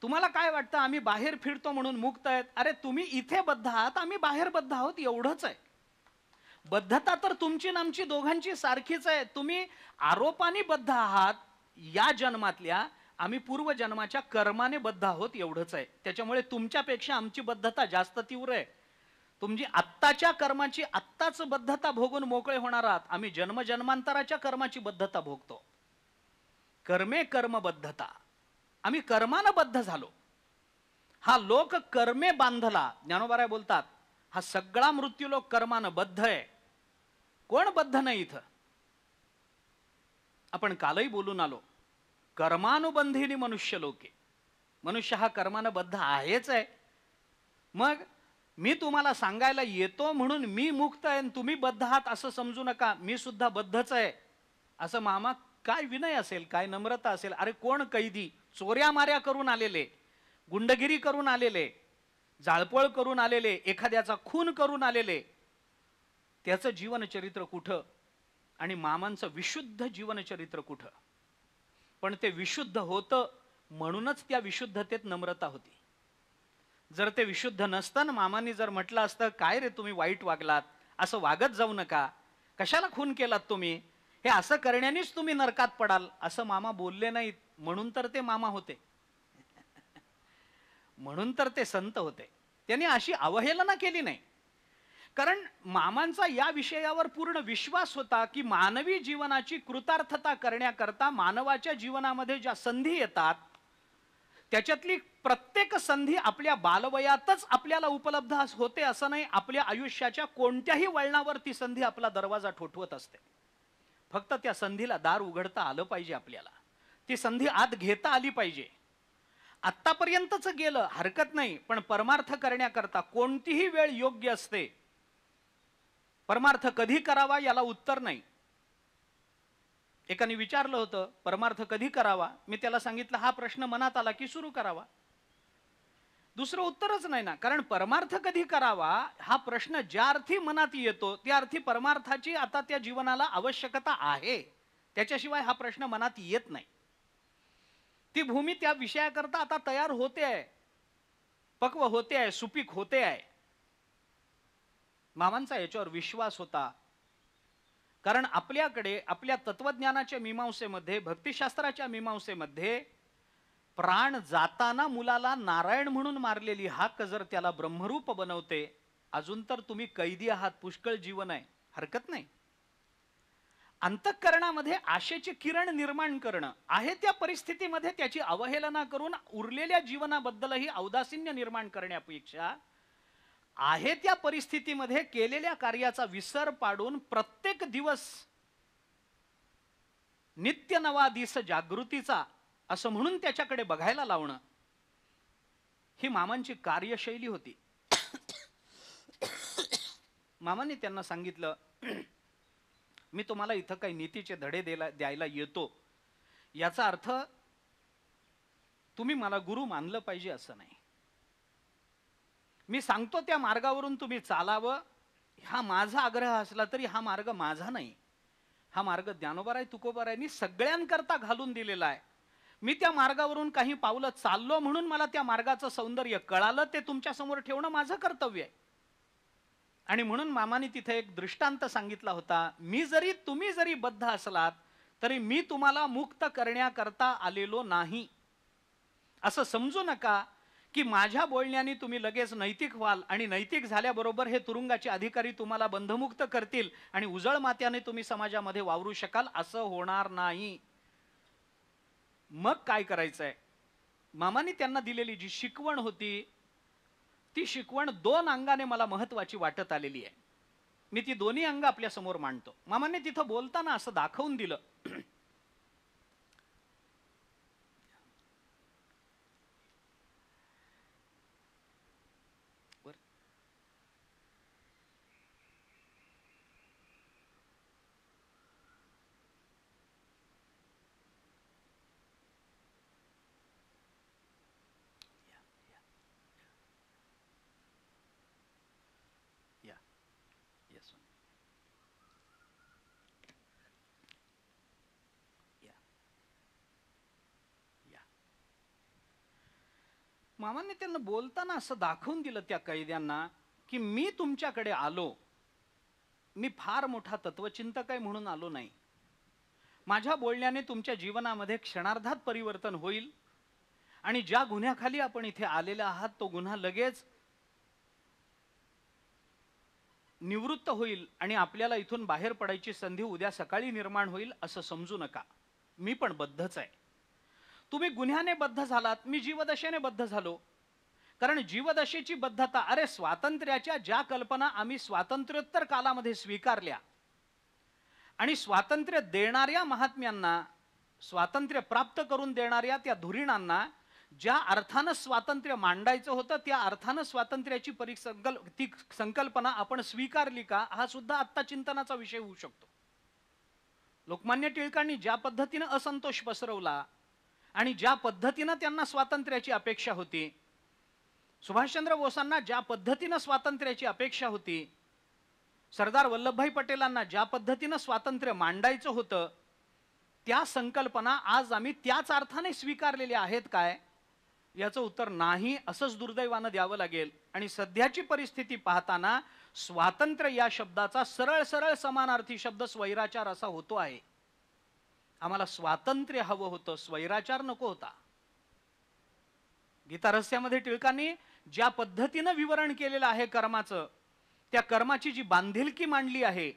तुम्हाला काय वाटतं आम्ही बाहेर फिरतो म्हणून मुक्त आहेत? अरे तुम्ही इथे बद्ध आहात, आम्ही बाहेर बद्ध आहोत, एवढंच आहे. बद्धता तर तुमची आणि आमची दोघांची सारखीच आहे. तुम्ही आरोपाने बद्ध आहात या जन्मातल्या, आम्ही पूर्वजन्माच्या कर्माने बद्ध आहोत, एवढंच आहे. त्याच्यामुळे तुमच्यापेक्षा आमची बद्धता जास्त तीव्र आहे. तुमची आत्ताच्या कर्माची आत्ताच बद्धता भोगून मोकळे होणार आहात, आम्ही जन्मजन्मांतराच्या कर्माची बद्धता भोगतो. कर्मे कर्मबद्धता, आम्ही कर्मानं बद्ध झालो. हा लोक कर्मे बांधला. ज्ञानोबाराय बोलतात, हा सगळा मृत्यूलोक कर्मानं बद्ध आहे. कोण बद्ध नाही इथं? आपण कालही बोलून आलो, कर्मानुबंधिनी मनुष्य लोके. मनुष्य हा कर्मानं बद्ध आहेच आहे. मग मी तुम्हाला सांगायला येतो म्हणून मी मुक्त आहे तुम्ही बद्ध आहात असं समजू नका, मी सुद्धा बद्धच आहे असं. मामा काय विनय असेल, काय नम्रता असेल. अरे कोण कैदी चोऱ्या माऱ्या करून आलेले, गुंडगिरी करून आलेले, जाळपोळ करून आलेले, एखाद्याचा खून करून आलेले, त्याचं जीवनचरित्र कुठं आणि मामांचं विशुद्ध जीवनचरित्र कुठं? पण ते विशुद्ध होतं म्हणूनच त्या विशुद्धतेत नम्रता होती. जर ते विशुद्ध नसतं, मामांनी जर म्हटलं असतं काय रे तुम्ही वाईट वागलात, असं वागत जाऊ नका, कशाला खून केलात तुम्ही, हे असं करण्यानेच तुम्ही नरकात पडाल असं मामा बोलले नाहीत, म्हणून तर ते मामा होते. म्हणून तर ते संत होते. त्यांनी अशी अवहेलना केली नाही. कारण मामांचा या विषयावर पूर्ण विश्वास होता की मानवी जीवनाची कृतार्थता करण्याकरता मानवाच्या जीवनामध्ये ज्या संधी येतात त्याच्यातली प्रत्येक संधी आपल्या बालवयातच आपल्याला उपलब्ध होते असं नाही, आपल्या आयुष्याच्या कोणत्याही वळणावर ती संधी आपला दरवाजा ठोठवत असते. फक्त त्या संधीला दार उघडता आलं पाहिजे, आपल्याला ती संधी आत घेता आली पाहिजे. आत्तापर्यंतच गेलं हरकत नाही, पण परमार्थ करण्याकरता कोणतीही वेळ योग्य असते. परमार्थ कधी करावा याला उत्तर नाही. एकाने विचारलं होतं परमार्थ कधी करावा, मी त्याला सांगितलं हा प्रश्न मनात आला की सुरू करावा. दुसरं उत्तरच नाही ना, कारण परमार्थ कधी करावा हा प्रश्न ज्या अर्थी मनात येतो त्या अर्थी परमार्थाची आता त्या जीवनाला आवश्यकता आहे, त्याच्याशिवाय हा प्रश्न मनात येत नाही. ती भूमी त्या विषयाकरता आता तयार होते आहे, पक्व होते आहे, सुपीक होते आहे. मामांचा याच्यावर विश्वास होता. कारण आपल्याकडे आपल्या तत्वज्ञानाच्या मीमांसेमध्ये, भक्तिशास्त्राच्या मीमांसेमध्ये प्राण जाताना मुलाला नारायण म्हणून मारलेली हाक जर त्याला ब्रह्मरूप बनवते, अजून तर तुम्ही कैदी आहात, पुष्कळ जीवन आहे, हरकत नाही. अंतःकरणामध्ये आशेचे किरण निर्माण करणं आहे, त्या परिस्थितीमध्ये त्याची अवहेलना करून उरलेल्या जीवनाबद्दलही औदासिन्य निर्माण करण्यापेक्षा आहे त्या परिस्थितीमध्ये केलेल्या कार्याचा विसर पाडून प्रत्येक दिवस नित्य नवा दिस जागृतीचा असं म्हणून त्याच्याकडे बघायला लावणं, ही मामांची कार्यशैली होती. मामांनी त्यांना सांगितलं मी तुम्हाला इथं काही नीतीचे धडे द्यायला येतो, याचा अर्थ तुम्ही मला गुरु मानलं पाहिजे असं नाही. मी सांगतो त्या मार्गावरून तुम्ही चालावं, हा माझा आग्रह असला तरी हा मार्ग माझा नाही, हा मार्ग ज्ञानोबा तुकोबारायांनी सगळ्यांकरता घालून दिलेला आहे. मी त्या मार्गावरून काही पावलं चाललो म्हणून मला त्या मार्गाचं सौंदर्य कळालं, ते तुमच्या समोर ठेवणं माझं कर्तव्य आहे. आणि म्हणून मामाने तिथे एक दृष्टांत सांगितला होता, तुम्ही जरी बद्ध असलात तरी मी तुम्हाला मुक्त करण्याकरता आलेलो नाही. असं समजू नका की माझ्या बोलण्याने तुम्ही लगेच नैतिक व्हाल आणि नैतिक झाल्याबरोबर हे तुरुंगाचे अधिकारी तुम्हाला बंधमुक्त करतील आणि उजळ मात्याने तुम्ही समाजामध्ये वावरू शकाल, असं होणार नाही. मग काय करायचंय? मामाने त्यांना दिलेली जी शिकवण होती ती शिकवण दोन अंगाने मला महत्वाची वाटत आलेली आहे. मी ती दोन्ही अंग आपल्या समोर मांडतो. मामाने तिथं बोलताना असं दाखवून दिलं मामांनी त्यांना बोलताना असं दाखवून दिलं त्या कैद्यांना की मी तुमच्याकडे आलो, मी फार मोठा तत्वचिंतक आहे म्हणून आलो नाही. माझ्या बोलण्याने तुमच्या जीवनामध्ये क्षणार्धात परिवर्तन होईल आणि ज्या गुन्ह्याखाली आपण इथे आलेला आहात तो गुन्हा लगेच निवृत्त होईल आणि आपल्याला इथून बाहेर पडायची संधी उद्या सकाळी निर्माण होईल असं समजू नका. मी पण बद्धच आहे. तुम्ही गुन्ह्याने बद्ध झालात, मी जीवदशेने बद्ध झालो. कारण जीवदशेची बद्धता, अरे स्वातंत्र्याच्या ज्या कल्पना आम्ही स्वातंत्र्योत्तर कालामध्ये स्वीकारल्या आणि स्वातंत्र्य देणाऱ्या महात्म्यांना, स्वातंत्र्य प्राप्त करून देणाऱ्या त्या धुरीणांना ज्या अर्थानं स्वातंत्र्य मांडायचं होतं त्या अर्थानं स्वातंत्र्याची ती संकल्पना आपण स्वीकारली का, हा सुद्धा आत्ता चिंतनाचा विषय होऊ शकतो. लोकमान्य टिळकांनी ज्या पद्धतीनं असंतोष पसरवला आणि ज्या पद्धतीनं त्यांना स्वातंत्र्याची अपेक्षा होती, सुभाषचंद्र बोसांना ज्या पद्धतीनं स्वातंत्र्याची अपेक्षा होती, सरदार वल्लभभाई पटेलांना ज्या पद्धतीनं स्वातंत्र्य मांडायचं होतं, त्या संकल्पना आज आम्ही त्याच अर्थाने स्वीकारलेल्या आहेत काय? याचं उत्तर नाही असंच दुर्दैवानं द्यावं लागेल. आणि सध्याची परिस्थिती पाहताना स्वातंत्र्य या शब्दाचा सरळ सरळ समानार्थी शब्द स्वैराचार असा होतो आहे. आम्हाला स्वातंत्र्य हवं होतं, स्वैराचार नको होता. गीता रहस्यामध्ये टिळकांनी ज्या पद्धतीनं विवरण केलेलं आहे कर्माचं, त्या कर्माची जी बांधिलकी मांडली आहे,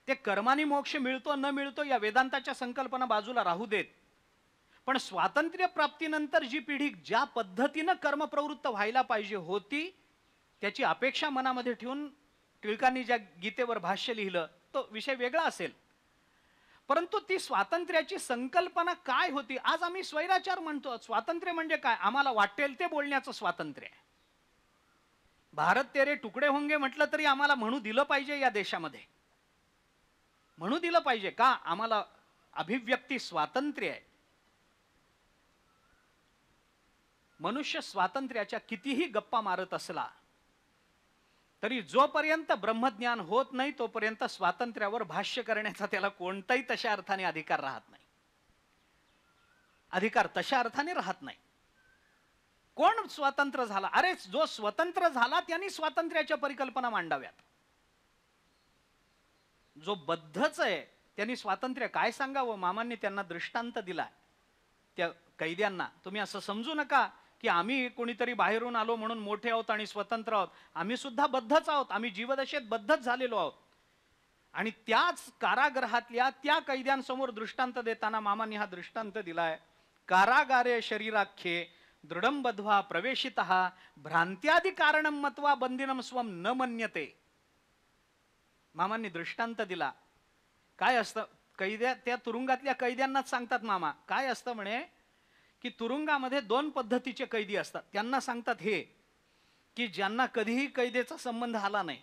ते कर्माने मोक्ष मिळतो न मिळतो या वेदांताच्या संकल्पना बाजूला राहू देत, पण स्वातंत्र्य प्राप्तीनंतर जी पिढी ज्या पद्धतीनं कर्मप्रवृत्त व्हायला पाहिजे होती, त्याची अपेक्षा मनामध्ये ठेवून टिळकांनी ज्या गीतेवर भाष्य लिहिलं तो विषय वेगळा असेल. परंतु ती स्वातंत्र्याची संकल्पना काय होती? आज आम्ही स्वैराचार म्हणतो. स्वातंत्र्य म्हणजे काय? आम्हाला वाटेल ते बोलण्याचं स्वातंत्र्य आहे. भारत तेरे तुकडे होंगे म्हटलं तरी आम्हाला म्हणू दिलं पाहिजे या देशामध्ये. म्हणू दिलं पाहिजे का? आम्हाला अभिव्यक्ती स्वातंत्र्य आहे. मनुष्य स्वातंत्र्याच्या कितीही गप्पा मारत असला तरी जोपर्यंत ब्रह्मज्ञान होत नाही तोपर्यंत स्वातंत्र्यावर भाष्य करण्याचा त्याला कोणताही तशा अर्थाने अधिकार राहत नाही. अधिकार तशा अर्थाने राहत नाही. कोण स्वतंत्र झाला? अरे जो स्वतंत्र झाला त्यांनी स्वातंत्र्याच्या परिकल्पना मांडाव्यात. जो बद्धच आहे त्यांनी स्वातंत्र्य काय सांगावं? मामांनी त्यांना दृष्टांत दिला त्या कैद्यांना. तुम्ही असं समजू नका की आम्ही कोणीतरी बाहेरून आलो म्हणून मोठे आहोत आणि स्वतंत्र आहोत. आम्ही सुद्धा बद्धच आहोत. आम्ही जीवदशेत बद्धच झालेलो आहोत. आणि त्याच कारागृहातल्या त्या कैद्यांसमोर दृष्टांत देताना मामांनी हा दृष्टांत दिलाय. कारागारे शरीराख्ये दृढं बध्वा प्रवेशितः भ्रांत्यादि कारणं मत्वा बंदिनं स्वं न मन्यते. मामांनी दृष्टांत दिला. काय असतं? कैद्या त्या तुरुंगातल्या कैद्यांनाच सांगतात मामा. काय असतं म्हणे की तुरुंगामध्ये दोन पद्धतीचे कैदी असतात. त्यांना सांगतात हे की ज्यांना कधीही कैदेचा संबंध आला नाही,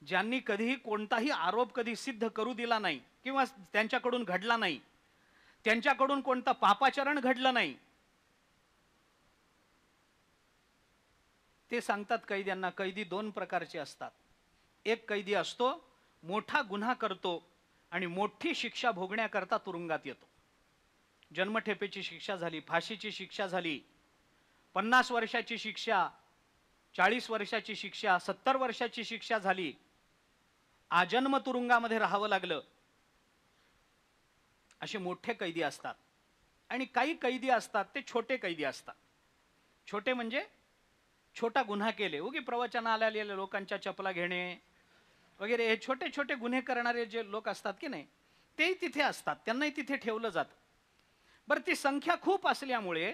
ज्यांनी कधीही कोणताही आरोप कधी सिद्ध करू दिला नाही किंवा त्यांच्याकडून घडला नाही, त्यांच्याकडून कोणतं पापाचरण घडलं नाही, ते सांगतात कैद्यांना कैदी दोन प्रकारचे असतात. एक कैदी असतो मोठा गुन्हा करतो आणि मोठी शिक्षा भोगण्याकरता तुरुंगात येतो. जन्मठेपेची शिक्षा झाली, फाशीची शिक्षा झाली, 50 वर्षाची शिक्षा, 40 वर्षाची शिक्षा, 70 वर्षाची शिक्षा झाली, आजन्म तुरुंगामध्ये राहावं लागलं, असे मोठे कैदी असतात. आणि काही कैदी असतात ते छोटे कैदी असतात. छोटे म्हणजे छोटा गुन्हा केले, उगी प्रवचनाला आलेल्या लोकांच्या चपला घेणे वगैरे, हे छोटे छोटे गुन्हे करणारे जे लोक असतात की नाही, तेही तिथे असतात. त्यांनाही तिथे ठेवलं जातं. बरं, ती संख्या खूप असल्यामुळे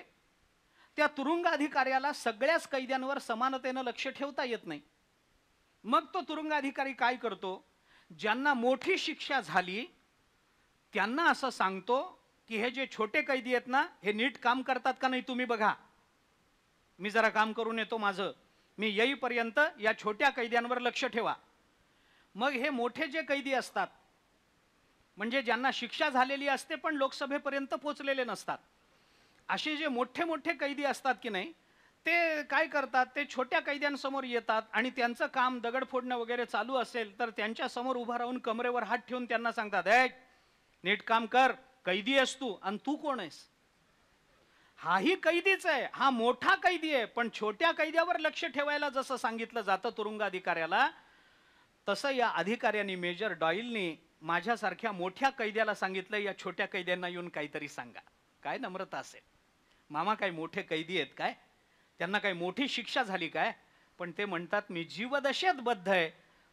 त्या तुरुंग अधिकाऱ्याला सगळ्याच कैद्यांवर समानतेनं लक्ष ठेवता येत नाही. मग तो तुरुंग अधिकारी काय करतो? ज्यांना मोठी शिक्षा झाली त्यांना असं सांगतो की हे जे छोटे कैदी आहेत ना, हे नीट काम करतात का नाही तुम्ही बघा, मी जरा काम करून येतो माझं, मी येईपर्यंत या छोट्या कैद्यांवर लक्ष ठेवा. मग हे मोठे जे कैदी असतात, म्हणजे ज्यांना शिक्षा झालेली असते पण लोकसभेपर्यंत पोहोचलेले नसतात, असे जे मोठे मोठे कैदी असतात की नाही, ते काय करतात? ते छोट्या कैद्यांसमोर येतात आणि त्यांचं काम दगड फोडणं वगैरे चालू असेल तर त्यांच्या समोर उभा राहून कमरेवर हात ठेवून त्यांना सांगतात, ए नीट काम कर, कैदी आहेस तू, आणि तू कोण आहेस? हाही कैदीच आहे, हा मोठा कैदी आहे, पण छोट्या कैद्यावर लक्ष ठेवायला जसं सांगितलं जातं तुरुंगाधिकाऱ्याला, तसं या अधिकाऱ्यांनी, मेजर डॉयलनी माझ्यासारख्या मोठ्या कैद्याला सांगितलं, या छोट्या कैद्यांना येऊन काहीतरी सांगा. काय नम्रता असेल! मामा काय मोठे कैदी आहेत काय? त्यांना काही मोठी शिक्षा झाली काय? पण ते म्हणतात मी जीवदशेत बद्ध आहे,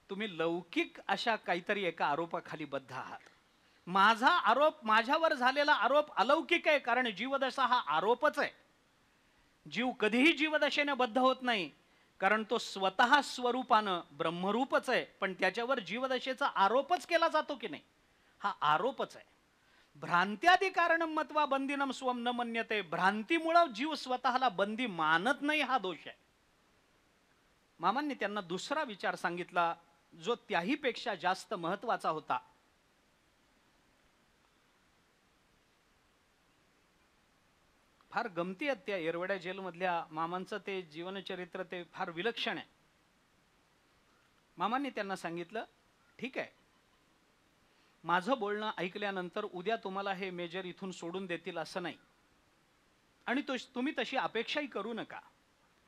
तुम्ही लौकिक अशा काहीतरी एका आरोपाखाली बद्ध आहात. माझा आरोप, माझ्यावर झालेला आरोप अलौकिक आहे, कारण जीवदशा हा आरोपच आहे. जीव कधीही जीवदशेने बद्ध होत नाही, कारण तो स्वतः स्वरूपानं ब्रह्मरूपच आहे, पण त्याच्यावर जीवदशेचा आरोपच केला जातो की नाही, हा आरोपच आहे. भ्रांत्यादि कारणं मत्वा बंदिनं स्वं न मन्यते. भ्रांतीमुळं जीव स्वतःला बंदी मानत नाही, हा दोष आहे. मामांनी त्यांना दुसरा विचार सांगितला जो त्याही पेक्षा जास्त महत्वाचा होता. फार गमती आहेत त्या येरवड्या जेलमधल्या मामांचं ते जीवनचरित्र, ते फार विलक्षण आहे. मामांनी त्यांना सांगितलं, ठीक आहे, माझं बोलणं ऐकल्यानंतर उद्या तुम्हाला हे मेजर इथून सोडून देतील असं नाही, आणि तुम्ही तशी अपेक्षाही करू नका.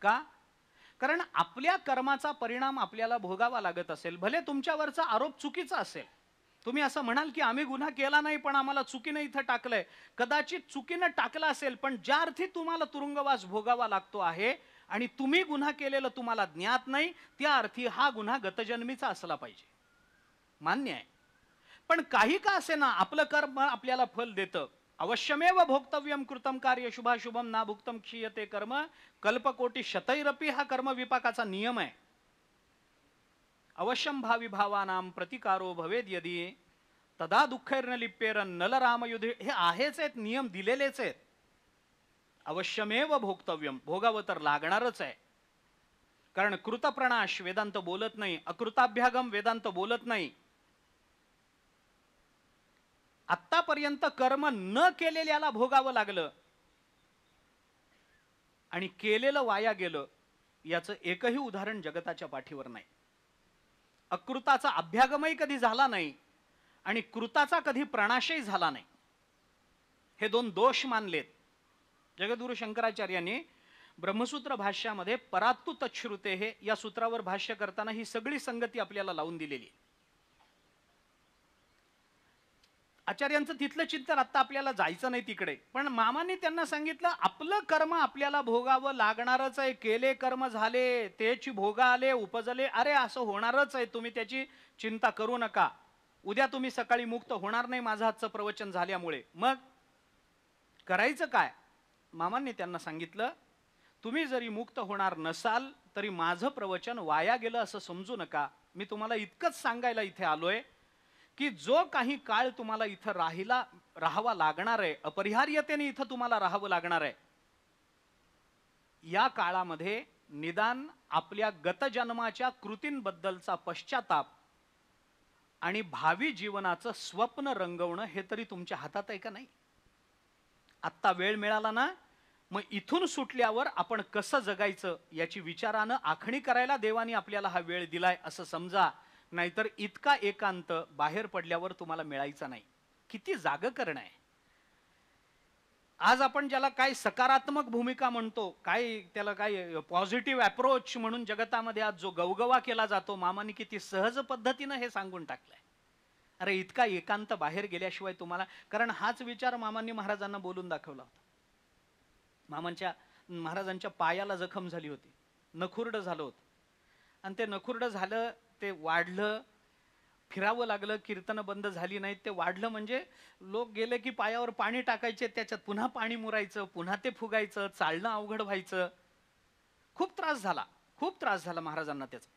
का? कारण आपल्या कर्माचा परिणाम आपल्याला भोगावा लागत असेल. भले तुमच्यावरचा आरोप चुकीचा असेल, तुम्ही असं म्हणाल की आम्ही गुन्हा केला नाही पण आम्हाला चुकीनं इथं टाकलंय. कदाचित चुकीनं टाकलं असेल, पण ज्या अर्थी तुम्हाला तुरुंगवास भोगावा लागतो आहे आणि तुम्ही गुन्हा केलेलं तुम्हाला ज्ञात नाही, त्या अर्थी हा गुन्हा गतजन्मीचा असला पाहिजे. मान्य आहे. पण काही का असे ना, आपलं कर्म आपल्याला फल देतं. अवश्यमेव भोक्तव्यम कृतम कार्य शुभाशुभम ना भुक्तम क्षीयते कर्म कल्पकोटी शतैरपी, हा कर्म विपाकाचा नियम आहे. अवश्यम भावी भावानाम प्रतिकारो भवेद यदी तदा दुःखैर्न लिप्येरन नल रामयुधे, हे आहेच आहेत, नियम दिलेलेच आहेत. अवश्यमेव भोक्तव्यम, भोगावं तर लागणारच आहे. कारण कृतप्रणाश वेदांत बोलत नाही, अकृताभ्यागम वेदांत बोलत नाही. आत्तापर्यंत कर्म न केलेल्याला भोगावं लागलं आणि केलेलं वाया गेलं, याचं एकही उदाहरण जगताच्या पाठीवर नाही. अकृताचा अभ्यागमही कधी झाला नाही आणि कृताचा कधी प्रणाशही झाला नाही. हे दोन दोष मानलेत. जगद्गुरु शंकराचार्यांनी ब्रह्मसूत्र भाष्यामध्ये परात्तु तच्छ्रुते हे या सूत्रावर भाष्य करताना ही सगळी संगती आपल्याला लावून दिलेली. आचार्यांचं तिथलं चिंतन, आता आपल्याला जायचं नाही तिकडे, पण मामांनी त्यांना सांगितलं आपलं कर्म आपल्याला भोगावं लागणारच आहे. केले कर्म झाले, त्याची भोगा आले, उपजले, अरे असं होणारच आहे, तुम्ही त्याची चिंता करू नका. उद्या तुम्ही सकाळी मुक्त होणार नाही माझं आजचं प्रवचन झाल्यामुळे. मग करायचं काय? मामांनी त्यांना सांगितलं, तुम्ही जरी मुक्त होणार नसाल तरी माझं प्रवचन वाया गेलं असं समजू नका. मी तुम्हाला इतकंच सांगायला इथे आलोय की जो काही काळ तुम्हाला इथं राहावा लागणार आहे, अपरिहार्यतेने इथं तुम्हाला राहावं लागणार आहे, या काळामध्ये निदान आपल्या गतजन्माच्या कृतींबद्दलचा पश्चाताप आणि भावी जीवनाचं स्वप्न रंगवणं हे तरी तुमच्या हातात आहे का नाही? आत्ता वेळ मिळाला ना, मग इथून सुटल्यावर आपण कसं जगायचं याची विचारानं आखणी करायला देवानी आपल्याला हा वेळ दिलाय असं समजा. नाहीतर इतका एकांत बाहेर पडल्यावर तुम्हाला मिळायचा नाही. किती जाग करणं आहे. आज आपण ज्याला काय सकारात्मक भूमिका म्हणतो, काय त्याला काय पॉझिटिव्ह अप्रोच म्हणून जगतामध्ये आज जो गवगवा केला जातो, मामांनी किती सहज पद्धतीनं हे सांगून टाकलंय. अरे इतका एकांत बाहेर गेल्याशिवाय तुम्हाला, कारण हाच विचार मामांनी महाराजांना बोलून दाखवला होता. महाराजांच्या पायाला जखम झाली होती, नखुरड झालं होतं, आणि ते नखुरड झालं, ते वाढलं, फिरावं लागलं, कीर्तन बंद झाली नाहीत, ते वाढलं. म्हणजे लोक गेले की पायावर पाणी टाकायचे, त्याच्यात पुन्हा पाणी मुरायचं, पुन्हा ते फुगायचं, चालणं अवघड व्हायचं. खूप त्रास झाला महाराजांना त्याचा.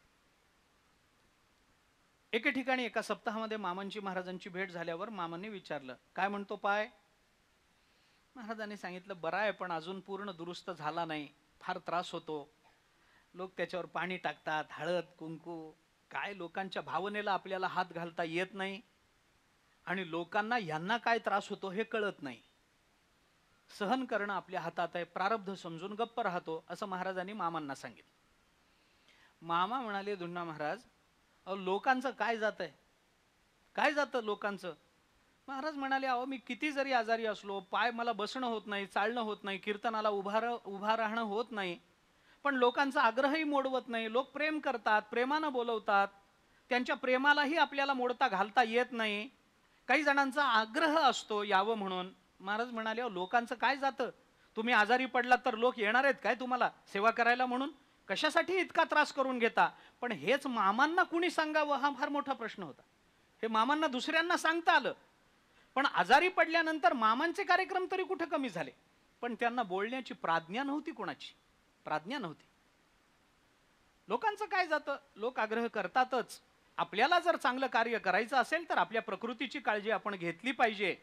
एके ठिकाणी एका सप्ताहामध्ये मामांची महाराजांची भेट झाल्यावर मामांनी विचारलं, काय म्हणतो पाय? महाराजांनी सांगितलं, बरा आहे पण अजून पूर्ण दुरुस्त झाला नाही, फार त्रास होतो, लोक त्याच्यावर पाणी टाकतात, हळद कुंकू, काय लोकांच्या भावनेला आपल्याला हात घालता येत नाही आणि लोकांना यांना काय त्रास होतो हे कळत नाही. सहन करणं आपल्या हातात आहे, प्रारब्ध समजून गप्प राहतो, असं महाराजांनी मामांना सांगितलं. मामा म्हणाले, धुंडा महाराज, अहो लोकांचं काय जातंय, काय जातं लोकांचं? महाराज म्हणाले, अहो मी किती जरी आजारी असलो, पाय मला बसणं होत नाही, चालणं होत नाही, कीर्तनाला उभा राहणं होत नाही, पण लोकांचा आग्रहही मोडवत नाही. लोक प्रेम करतात, प्रेमानं बोलवतात, त्यांच्या प्रेमालाही आपल्याला मोडता घालता येत नाही. काही जणांचा आग्रह असतो यावं म्हणून. महाराज म्हणाले, अहो लोकांचं काय जातं? तुम्ही आजारी पडलात तर लोक येणार आहेत काय तुम्हाला सेवा करायला म्हणून? कशासाठी इतका त्रास करून घेता? पण हेच मामांना कुणी सांगावं हा फार मोठा प्रश्न होता. हे मामांना दुसऱ्यांना सांगता आलं, पण आजारी पडल्यानंतर मामांचे कार्यक्रम तरी कुठे कमी झाले? पण त्यांना बोलण्याची प्राज्ञा नव्हती, कोणाची प्राज्ञा नव्हती. लोकांचं काय जातं? लोक आग्रह करतातच. आपल्याला जर चांगलं कार्य करायचं असेल तर आपल्या प्रकृतीची काळजी आपण घेतली पाहिजे.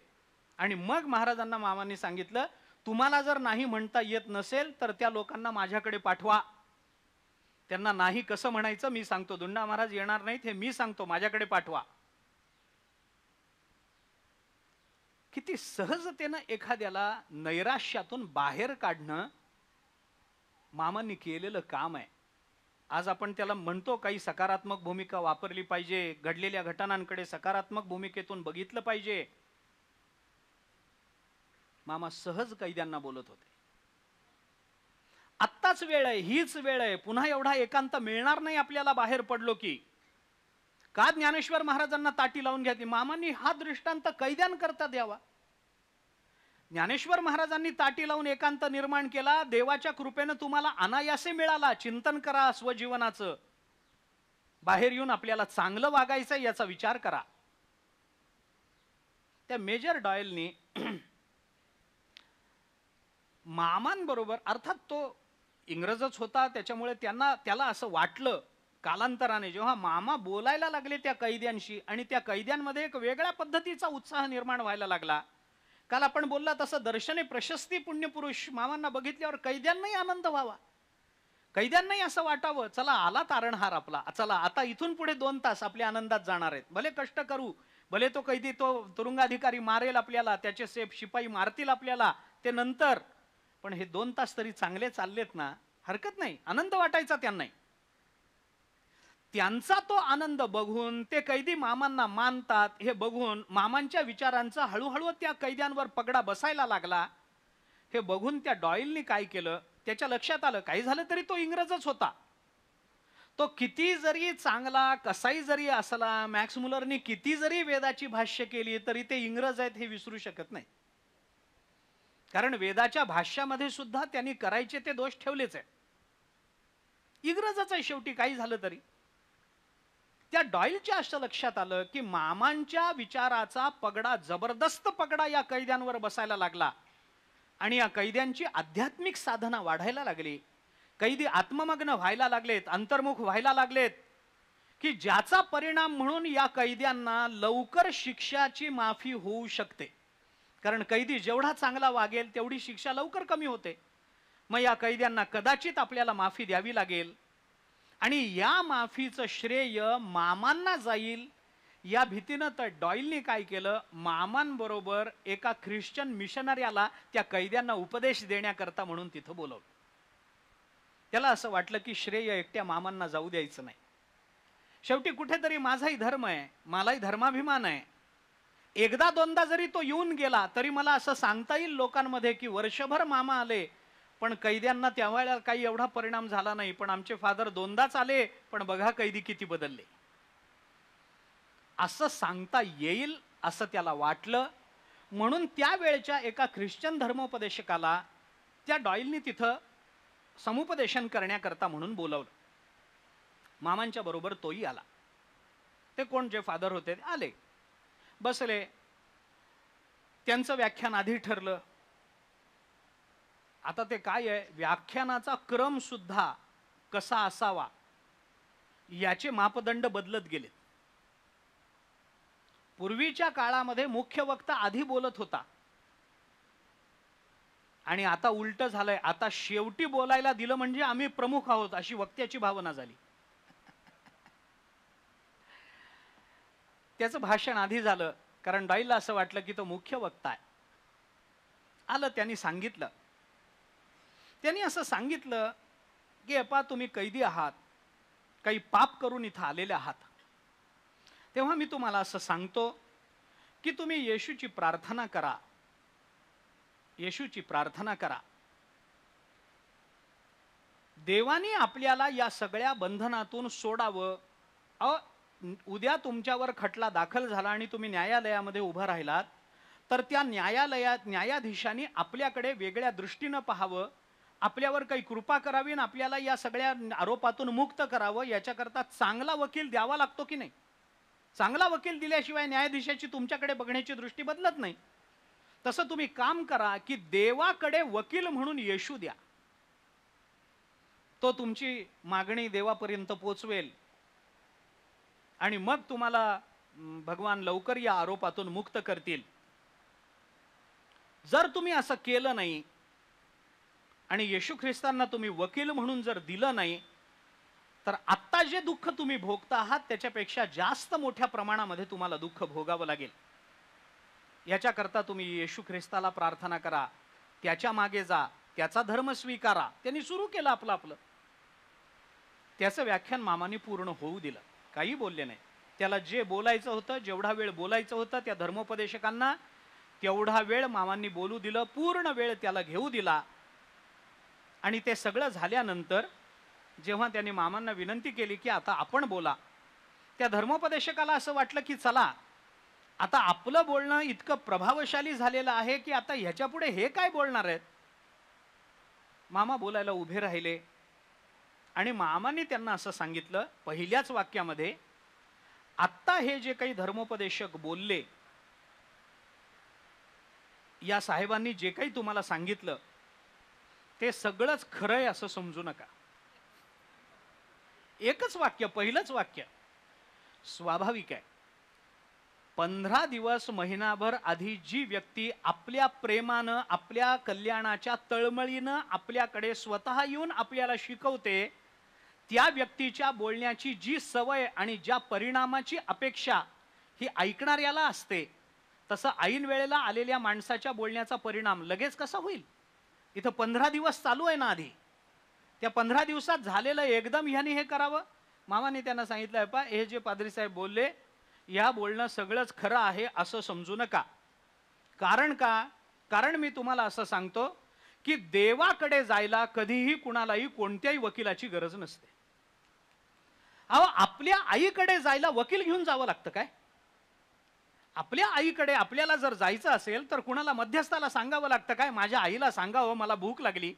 आणि मग महाराजांना मामांनी सांगितलं, तुम्हाला जर नाही म्हणता येत नसेल तर त्या लोकांना माझ्याकडे पाठवा. त्यांना नाही कसं म्हणायचं मी सांगतो. धुंडा महाराज येणार नाहीत हे मी सांगतो, माझ्याकडे पाठवा. किती सहजतेनं एखाद्याला नैराश्यातून बाहेर काढणं मामांनी केलेलं काम आहे. आज आपण त्याला म्हणतो काही सकारात्मक भूमिका वापरली पाहिजे, घडलेल्या घटनांकडे सकारात्मक भूमिकेतून बघितलं पाहिजे. मामा सहज कैद्यांना बोलत होते. आत्ताच वेळ आहे, हीच वेळ आहे, पुन्हा एवढा एकांत मिळणार नाही आपल्याला बाहेर पडलो की. का ज्ञानेश्वर महाराजांना ताटी लावून घेतली? मामांनी हा दृष्टांत कैद्यांकरता द्यावा. ज्ञानेश्वर महाराजांनी ताटी लावून एकांत निर्माण केला. देवाच्या कृपेनं तुम्हाला अनायासे मिळाला. चिंतन करा स्वजीवनाचं. बाहेर येऊन आपल्याला चांगलं वागायचं याचा विचार करा. त्या मेजर डॉयलनी मामांबरोबर, अर्थात तो इंग्रजच होता त्याच्यामुळे त्याला असं वाटलं कालांतराने, जेव्हा मामा बोलायला लागले त्या कैद्यांशी आणि त्या कैद्यांमध्ये एक वेगळ्या पद्धतीचा उत्साह निर्माण व्हायला लागला. काल आपण बोलला तसं दर्शने प्रशस्ती पुण्यपुरुष मामांना बघितल्यावर कैद्यांनाही आनंद व्हावा. कैद्यांनाही असं वाटावं, चला आला तारणहार आपला, चला आता इथून पुढे 2 तास आपल्या आनंदात जाणार आहेत. भले कष्ट करू, भले तो कैदी, तो तुरुंगाधिकारी मारेल आपल्याला, त्याचे शिपाई मारतील आपल्याला, ते नंतर, पण हे 2 तास तरी चांगले चाललेत ना, हरकत नाही. आनंद वाटायचा त्यांनाही. त्यांचा तो आनंद बघून ते कैदी मामांना मानतात हे बघून मामांच्या विचारांचा हळूहळू त्या कैद्यांवर पगडा बसायला लागला. हे बघून त्या डॉयलनी काय केलं, त्याच्या लक्षात आलं काही झालं तरी तो इंग्रजच होता. तो किती जरी चांगला कसाही जरी असला, मॅक्स मुलरनी किती जरी वेदाची भाष्य केली तरी ते इंग्रज आहेत हे विसरू शकत नाही. कारण वेदाच्या भाष्यामध्ये सुद्धा त्यांनी करायचे ते दोष ठेवलेच आहे. इंग्रजच आहे शेवटी, काही झालं तरी. त्या डॉयलच्या असं लक्षात आलं की मामांच्या विचाराचा पगडा, जबरदस्त पगडा या कैद्यांवर बसायला लागला आणि या कैद्यांची आध्यात्मिक साधना वाढायला लागली. कैदी आत्ममग्न व्हायला लागलेत, अंतर्मुख व्हायला लागलेत, की ज्याचा परिणाम म्हणून या कैद्यांना लवकर शिक्षाची माफी होऊ शकते. कारण कैदी जेवढा चांगला वागेल तेवढी शिक्षा लवकर कमी होते. मग या कैद्यांना कदाचित आपल्याला माफी द्यावी लागेल आणि या माफीचं श्रेय मामांना जाईल या भीतीनं तर डॉयलने काय केलं, मामांबरोबर एका ख्रिश्चन मिशनरीला त्या कैद्यांना उपदेश देण्याकरता म्हणून तिथं बोलवलं. त्याला असं वाटलं की श्रेय एकट्या मामांना जाऊ द्यायचं नाही. शेवटी कुठेतरी माझाही धर्म आहे, मलाही धर्माभिमान आहे. एकदा दोनदा जरी तो येऊन गेला तरी मला असं सांगता येईल लोकांमध्ये की वर्षभर मामा आले पण कैद्यांना त्यावेळेला काही एवढा परिणाम झाला नाही, पण आमचे फादर 2दाच आले पण बघा कैदी किती बदलले, असं सांगता येईल असं त्याला वाटलं. म्हणून त्यावेळच्या एका ख्रिश्चन धर्मोपदेशकाला त्या डॉयलनी तिथं समुपदेशन करण्याकरता म्हणून बोलवलं. मामांच्या बरोबर तोही आला. ते कोण जे फादर होते आले, बसले. त्यांचं व्याख्यान आधी ठरलं. आता ते काय आहे, व्याख्यानाचा क्रम सुद्धा कसा असावा याचे मापदंड बदलत गेले. पूर्वीच्या काळामध्ये मुख्य वक्ता आधी बोलत होता आणि आता उलट झालंय. आता शेवटी बोलायला दिलं म्हणजे आम्ही प्रमुख आहोत अशी वक्त्याची भावना झाली. त्याचं भाषण आधी झालं कारण डॉयलला असं वाटलं की तो मुख्य वक्ता आहे. आलं, त्यांनी सांगितलं. त्यांनी असं सांगितलं की अप्पा तुम्ही कैदी आहात, काही पाप करून इथं आलेले आहात. तेव्हा मी तुम्हाला असं सांगतो की तुम्ही येशूची प्रार्थना करा, येशूची प्रार्थना करा. देवाने आपल्याला या सगळ्या बंधनातून सोडावं. उद्या तुमच्यावर खटला दाखल झाला आणि तुम्ही न्यायालयामध्ये उभं राहिलात तर त्या न्यायाधीशांनी आपल्याकडे वेगळ्या दृष्टीनं पाहावं, आपल्यावर काही कृपा करावी आणि आपल्याला या सगळ्या आरोपातून मुक्त करावं. याच्याकरता चांगला वकील द्यावा लागतो की नाही? चांगला वकील दिल्याशिवाय न्यायाधीशाची तुमच्याकडे बघण्याची दृष्टी बदलत नाही. तसं तुम्ही काम करा की देवाकडे वकील म्हणून येशू द्या. तो तुमची मागणी देवापर्यंत पोचवेल आणि मग तुम्हाला भगवान लवकर या आरोपातून मुक्त करतील. जर तुम्ही असं केलं नाही आणि येशू ख्रिस्तांना तुम्ही वकील म्हणून जर दिलं नाही तर आत्ता जे दुःख तुम्ही भोगता आहात त्याच्यापेक्षा जास्त मोठ्या प्रमाणामध्ये तुम्हाला दुःख भोगावं लागेल. याच्याकरता तुम्ही येशू ख्रिस्ताला प्रार्थना करा, त्याच्या मागे जा, त्याचा धर्म स्वीकारा. त्यांनी सुरू केलं आपलं. त्याचं व्याख्यान मामाने पूर्ण होऊ दिलं, काही बोलले नाही. त्याला जे बोलायचं होतं, जेवढा वेळ बोलायचं होतं त्या धर्मोपदेशकांना तेवढा वेळ मामांनी बोलू दिलं, पूर्ण वेळ त्याला घेऊ दिला. आणि ते सगळं झाल्यानंतर जेव्हा त्यांनी मामांना विनंती केली की आता आपण बोला, त्या धर्मोपदेशकाला असं वाटलं की चला आता आपलं बोलणं इतकं प्रभावशाली झालेलं आहे की आता ह्याच्या पुढे हे काय बोलणार आहेत. मामा बोलायला उभे राहिले आणि मामाने त्यांना असं सांगितलं पहिल्याच वाक्यामध्ये, आत्ता हे जे काही धर्मोपदेशक बोलले, या साहेबांनी जे काही तुम्हाला सांगितलं ते सगळंच खरंय असं समजू नका. एकच वाक्य, पहिलंच वाक्य. स्वाभाविक आहे, 15 दिवस महिनाभर आधी जी व्यक्ती आपल्या प्रेमानं, आपल्या कल्याणाच्या तळमळीनं आपल्याकडे स्वतः येऊन आपल्याला शिकवते, त्या व्यक्तीच्या बोलण्याची जी सवय आणि ज्या परिणामाची अपेक्षा ही ऐकणाऱ्याला असते, तसं ऐन वेळेला आलेल्या माणसाच्या बोलण्याचा परिणाम लगेच कसा होईल. इथं 15 दिवस चालू आहे ना आधी, त्या 15 दिवसात झालेलं एकदम ह्याने हे करावं. मामाने त्यांना सांगितलं, पा हे जे पादरी साहेब बोलले या बोलणं सगळंच खरं आहे असं समजू नका. कारण का? कारण मी तुम्हाला असं सांगतो की देवाकडे जायला कधीही कुणालाही कोणत्याही वकिलाची गरज नसते. अहो, आपल्या आईकडे जायला वकील घेऊन जावं लागतं काय? आपल्या आईकडे आपल्याला जर जायचं असेल तर कुणाला मध्यस्थाला सांगावं लागतं काय? माझ्या आईला सांगावं मला भूक लागली,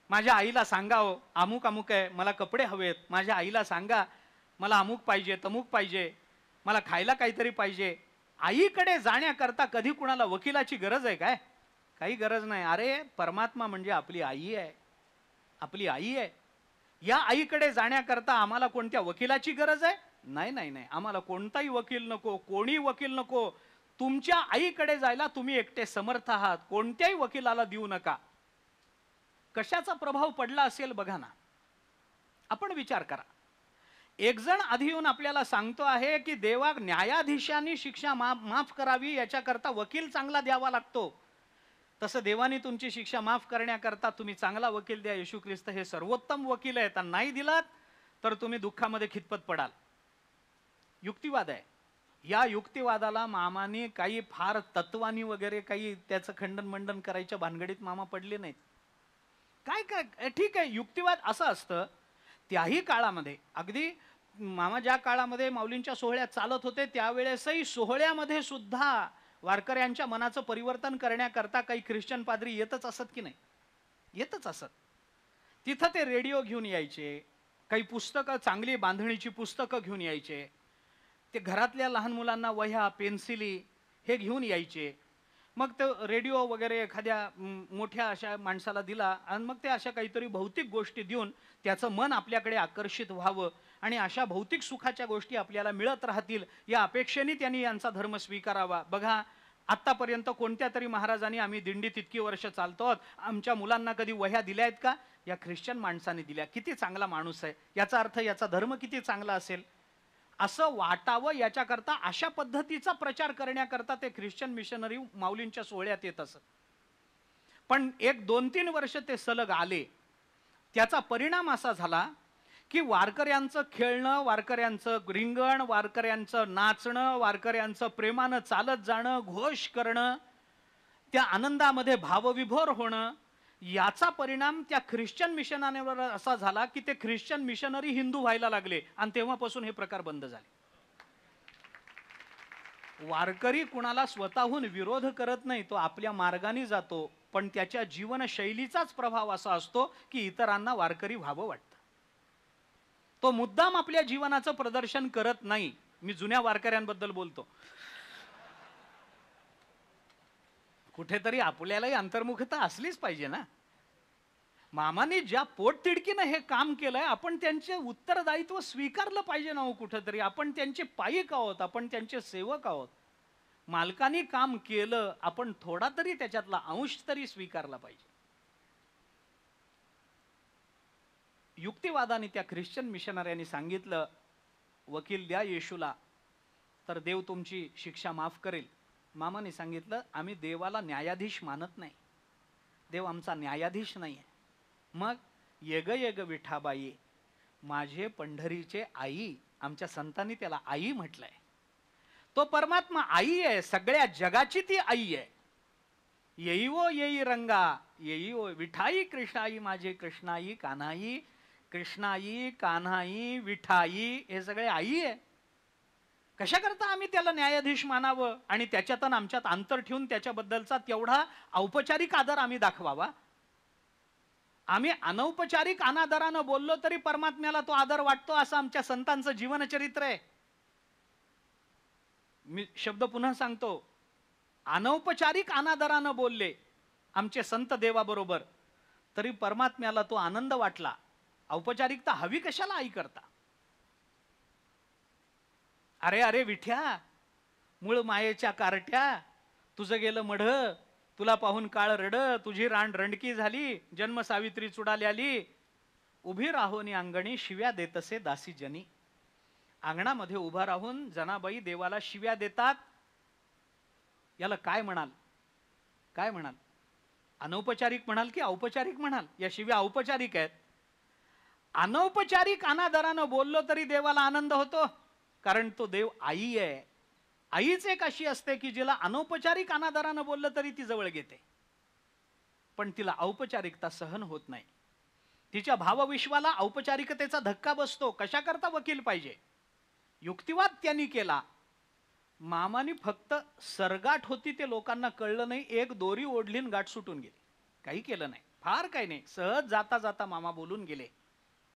माझ्या आईला सांगावं अमुक अमुक आहे, मला कपडे हवेत, माझ्या आईला सांगा मला अमुक पाहिजे तमुक पाहिजे, मला खायला काहीतरी पाहिजे. आईकडे जाण्याकरता कधी कुणाला वकिलाची गरज आहे काय? काही गरज नाही. अरे परमात्मा म्हणजे आपली आई आहे, आपली आई आहे. या आईकडे जाण्याकरता आम्हाला कोणत्या वकिलाची गरज आहे? नाही नाही नाही, आम्हाला कोणताही वकील नको, कोणी वकील नको. तुमच्या आईकडे जायला तुम्ही एकटे समर्थ आहात, कोणत्याही वकिलाला देऊ नका. कशाचा प्रभाव पडला असेल बघा ना, आपण विचार करा. एक जण आधी येऊन आपल्याला सांगतो आहे की देवा न्यायाधीशांनी शिक्षा माफ करावी याच्याकरता वकील चांगला द्यावा लागतो, तसं देवानी तुमची शिक्षा माफ करण्याकरता तुम्ही चांगला वकील द्या. येशू ख्रिस्त हे सर्वोत्तम वकील आहेत, नाही दिलात तर तुम्ही दुःखामध्ये खितपत पडाल. युक्तिवाद आहे. या युक्तिवादाला मामाने काही फार तत्वानी वगैरे काही त्याचं खंडन मंडन करायच्या भानगडीत मामा पडले नाहीत. काय काय ठीक आहे, युक्तिवाद असं असतं. त्याही काळामध्ये अगदी मामा ज्या काळामध्ये माऊलींच्या सोहळ्यात चालत होते त्यावेळेसही सोहळ्यामध्ये सुद्धा वारकऱ्यांच्या मनाचं परिवर्तन करण्याकरता काही ख्रिश्चन पादरी येतच असत की नाही? येतच असत. तिथं ते रेडिओ घेऊन यायचे, काही पुस्तकं, चांगली बांधणीची पुस्तकं घेऊन यायचे, ते घरातल्या लहान मुलांना वह्या पेन्सिली हे घेऊन यायचे. मग ते रेडिओ वगैरे एखाद्या मोठ्या अशा माणसाला दिला आणि मग ते अशा काहीतरी भौतिक गोष्टी देऊन त्याचं मन आपल्याकडे आकर्षित व्हावं आणि अशा भौतिक सुखाच्या गोष्टी आपल्याला मिळत राहतील या अपेक्षेने त्यांनी यांचा धर्म स्वीकारावा. बघा, आत्तापर्यंत कोणत्या तरी महाराजांनी आम्ही दिंडीत इतकी वर्ष चालतो, आमच्या मुलांना कधी वह्या दिल्या आहेत का? या ख्रिश्चन माणसाने दिल्या. किती चांगला माणूस आहे, याचा अर्थ याचा धर्म किती चांगला असेल असं वाटावं याच्याकरता अशा पद्धतीचा प्रचार करण्याकरता ते ख्रिश्चन मिशनरी माऊलींच्या सोहळ्यात येत असत. पण 1-2-3 वर्ष ते सलग आले, त्याचा परिणाम असा झाला की वारकऱ्यांचं खेळणं, वारकऱ्यांचं रिंगण, वारकऱ्यांचं नाचणं, वारकऱ्यांचं प्रेमानं चालत जाणं, घोष करणं, त्या आनंदामध्ये भावविभोर होणं, याचा परिणाम त्या ख्रिश्चन मिशनरीवर असा झाला की ते ख्रिश्चन मिशनरी हिंदू व्हायला लागले आणि तेव्हापासून हे प्रकार बंद झाले. वारकरी कुणाला स्वतःहून विरोध करत नाही, तो आपल्या मार्गाने जातो, पण त्याच्या जीवनशैलीचाच प्रभाव असा असतो की इतरांना वारकरी व्हावं वाटतं. तो मुद्दाम आपल्या जीवनाचं प्रदर्शन करत नाही. मी जुन्या वारकऱ्यांबद्दल बोलतो. कुठेतरी आपल्यालाही अंतर्मुखता असलीच पाहिजे ना. मामाने ज्या पोटतिडकीनं हे काम केलंय, आपण त्यांचे उत्तरदायित्व स्वीकारलं पाहिजे ना. कुठेतरी आपण त्यांचे पायिक आहोत, आपण त्यांचे सेवक आहोत. मालकाने काम केलं, आपण थोडा तरी त्याच्यातला अंश तरी स्वीकारला पाहिजे. युक्तिवादाने त्या ख्रिश्चन मिशनऱ्यांनी सांगितलं, वकील द्या येशूला तर देव तुमची शिक्षा माफ करेल. मामाने सांगितलं, आम्ही देवाला न्यायाधीश मानत नाही, देव आमचा न्यायाधीश नाही आहे. मग येग येग विठाबाई माझे पंढरीचे आई, आमच्या संतांनी त्याला आई म्हटलंय. तो परमात्मा आई आहे, सगळ्या जगाची ती आई आहे. येई वो येई रंगा, येई वो विठाई कृष्णाई माझे कृष्णाई कान्हाई, कृष्णाई, कान्हाई, विठाई हे सगळे आई आहे. कशा करता आम्ही त्याला न्यायाधीश मानावं आणि त्याच्यातून आमच्यात अंतर ठेवून त्याच्याबद्दलचा तेवढा औपचारिक आदर आम्ही दाखवावा? आम्ही अनौपचारिक अनादरानं बोललो तरी परमात्म्याला तो आदर वाटतो, असं आमच्या संतांचं जीवनचरित्र आहे. मी शब्द पुन्हा सांगतो, अनौपचारिक अनादरानं बोलले आमचे संत देवाबरोबर तरी परमात्म्याला तो आनंद वाटला. औपचारिकता हवी कशाला आई करता? अरे अरे विठ्या, मूळ मायेच्या कारट्या, तुझं गेलं मढ, तुला पाहून काळ रड, तुझी रान रंडकी झाली, जन्म सावित्री चुडाली आली, उभी राहोनी अंगणी शिव्या देतसे दासी जनी. अंगणामध्ये उभा राहून जनाबाई देवाला शिव्या देतात. याला काय म्हणाल? काय म्हणाल? अनौपचारिक म्हणाल की औपचारिक म्हणाल? या शिव्या औपचारिक आहेत. अनौपचारिक अनादरानं बोललो तरी देवाला आनंद होतो, कारण तो देव आई आहे. आईच एक अशी असते की जिला अनौपचारिक अनादरानं बोललं तरी ती जवळ घेते, पण तिला औपचारिकता सहन होत नाही. तिच्या भावविश्वाला औपचारिकतेचा धक्का बसतो. कशा करता वकील पाहिजे? युक्तिवाद त्यांनी केला. मामानी फक्त सरगाठ होती ते लोकांना कळलं नाही, एक दोरी ओढलीन गाठ सुटून गेली. काही केलं नाही, फार काही नाही, सहज जाता जाता मामा बोलून गेले.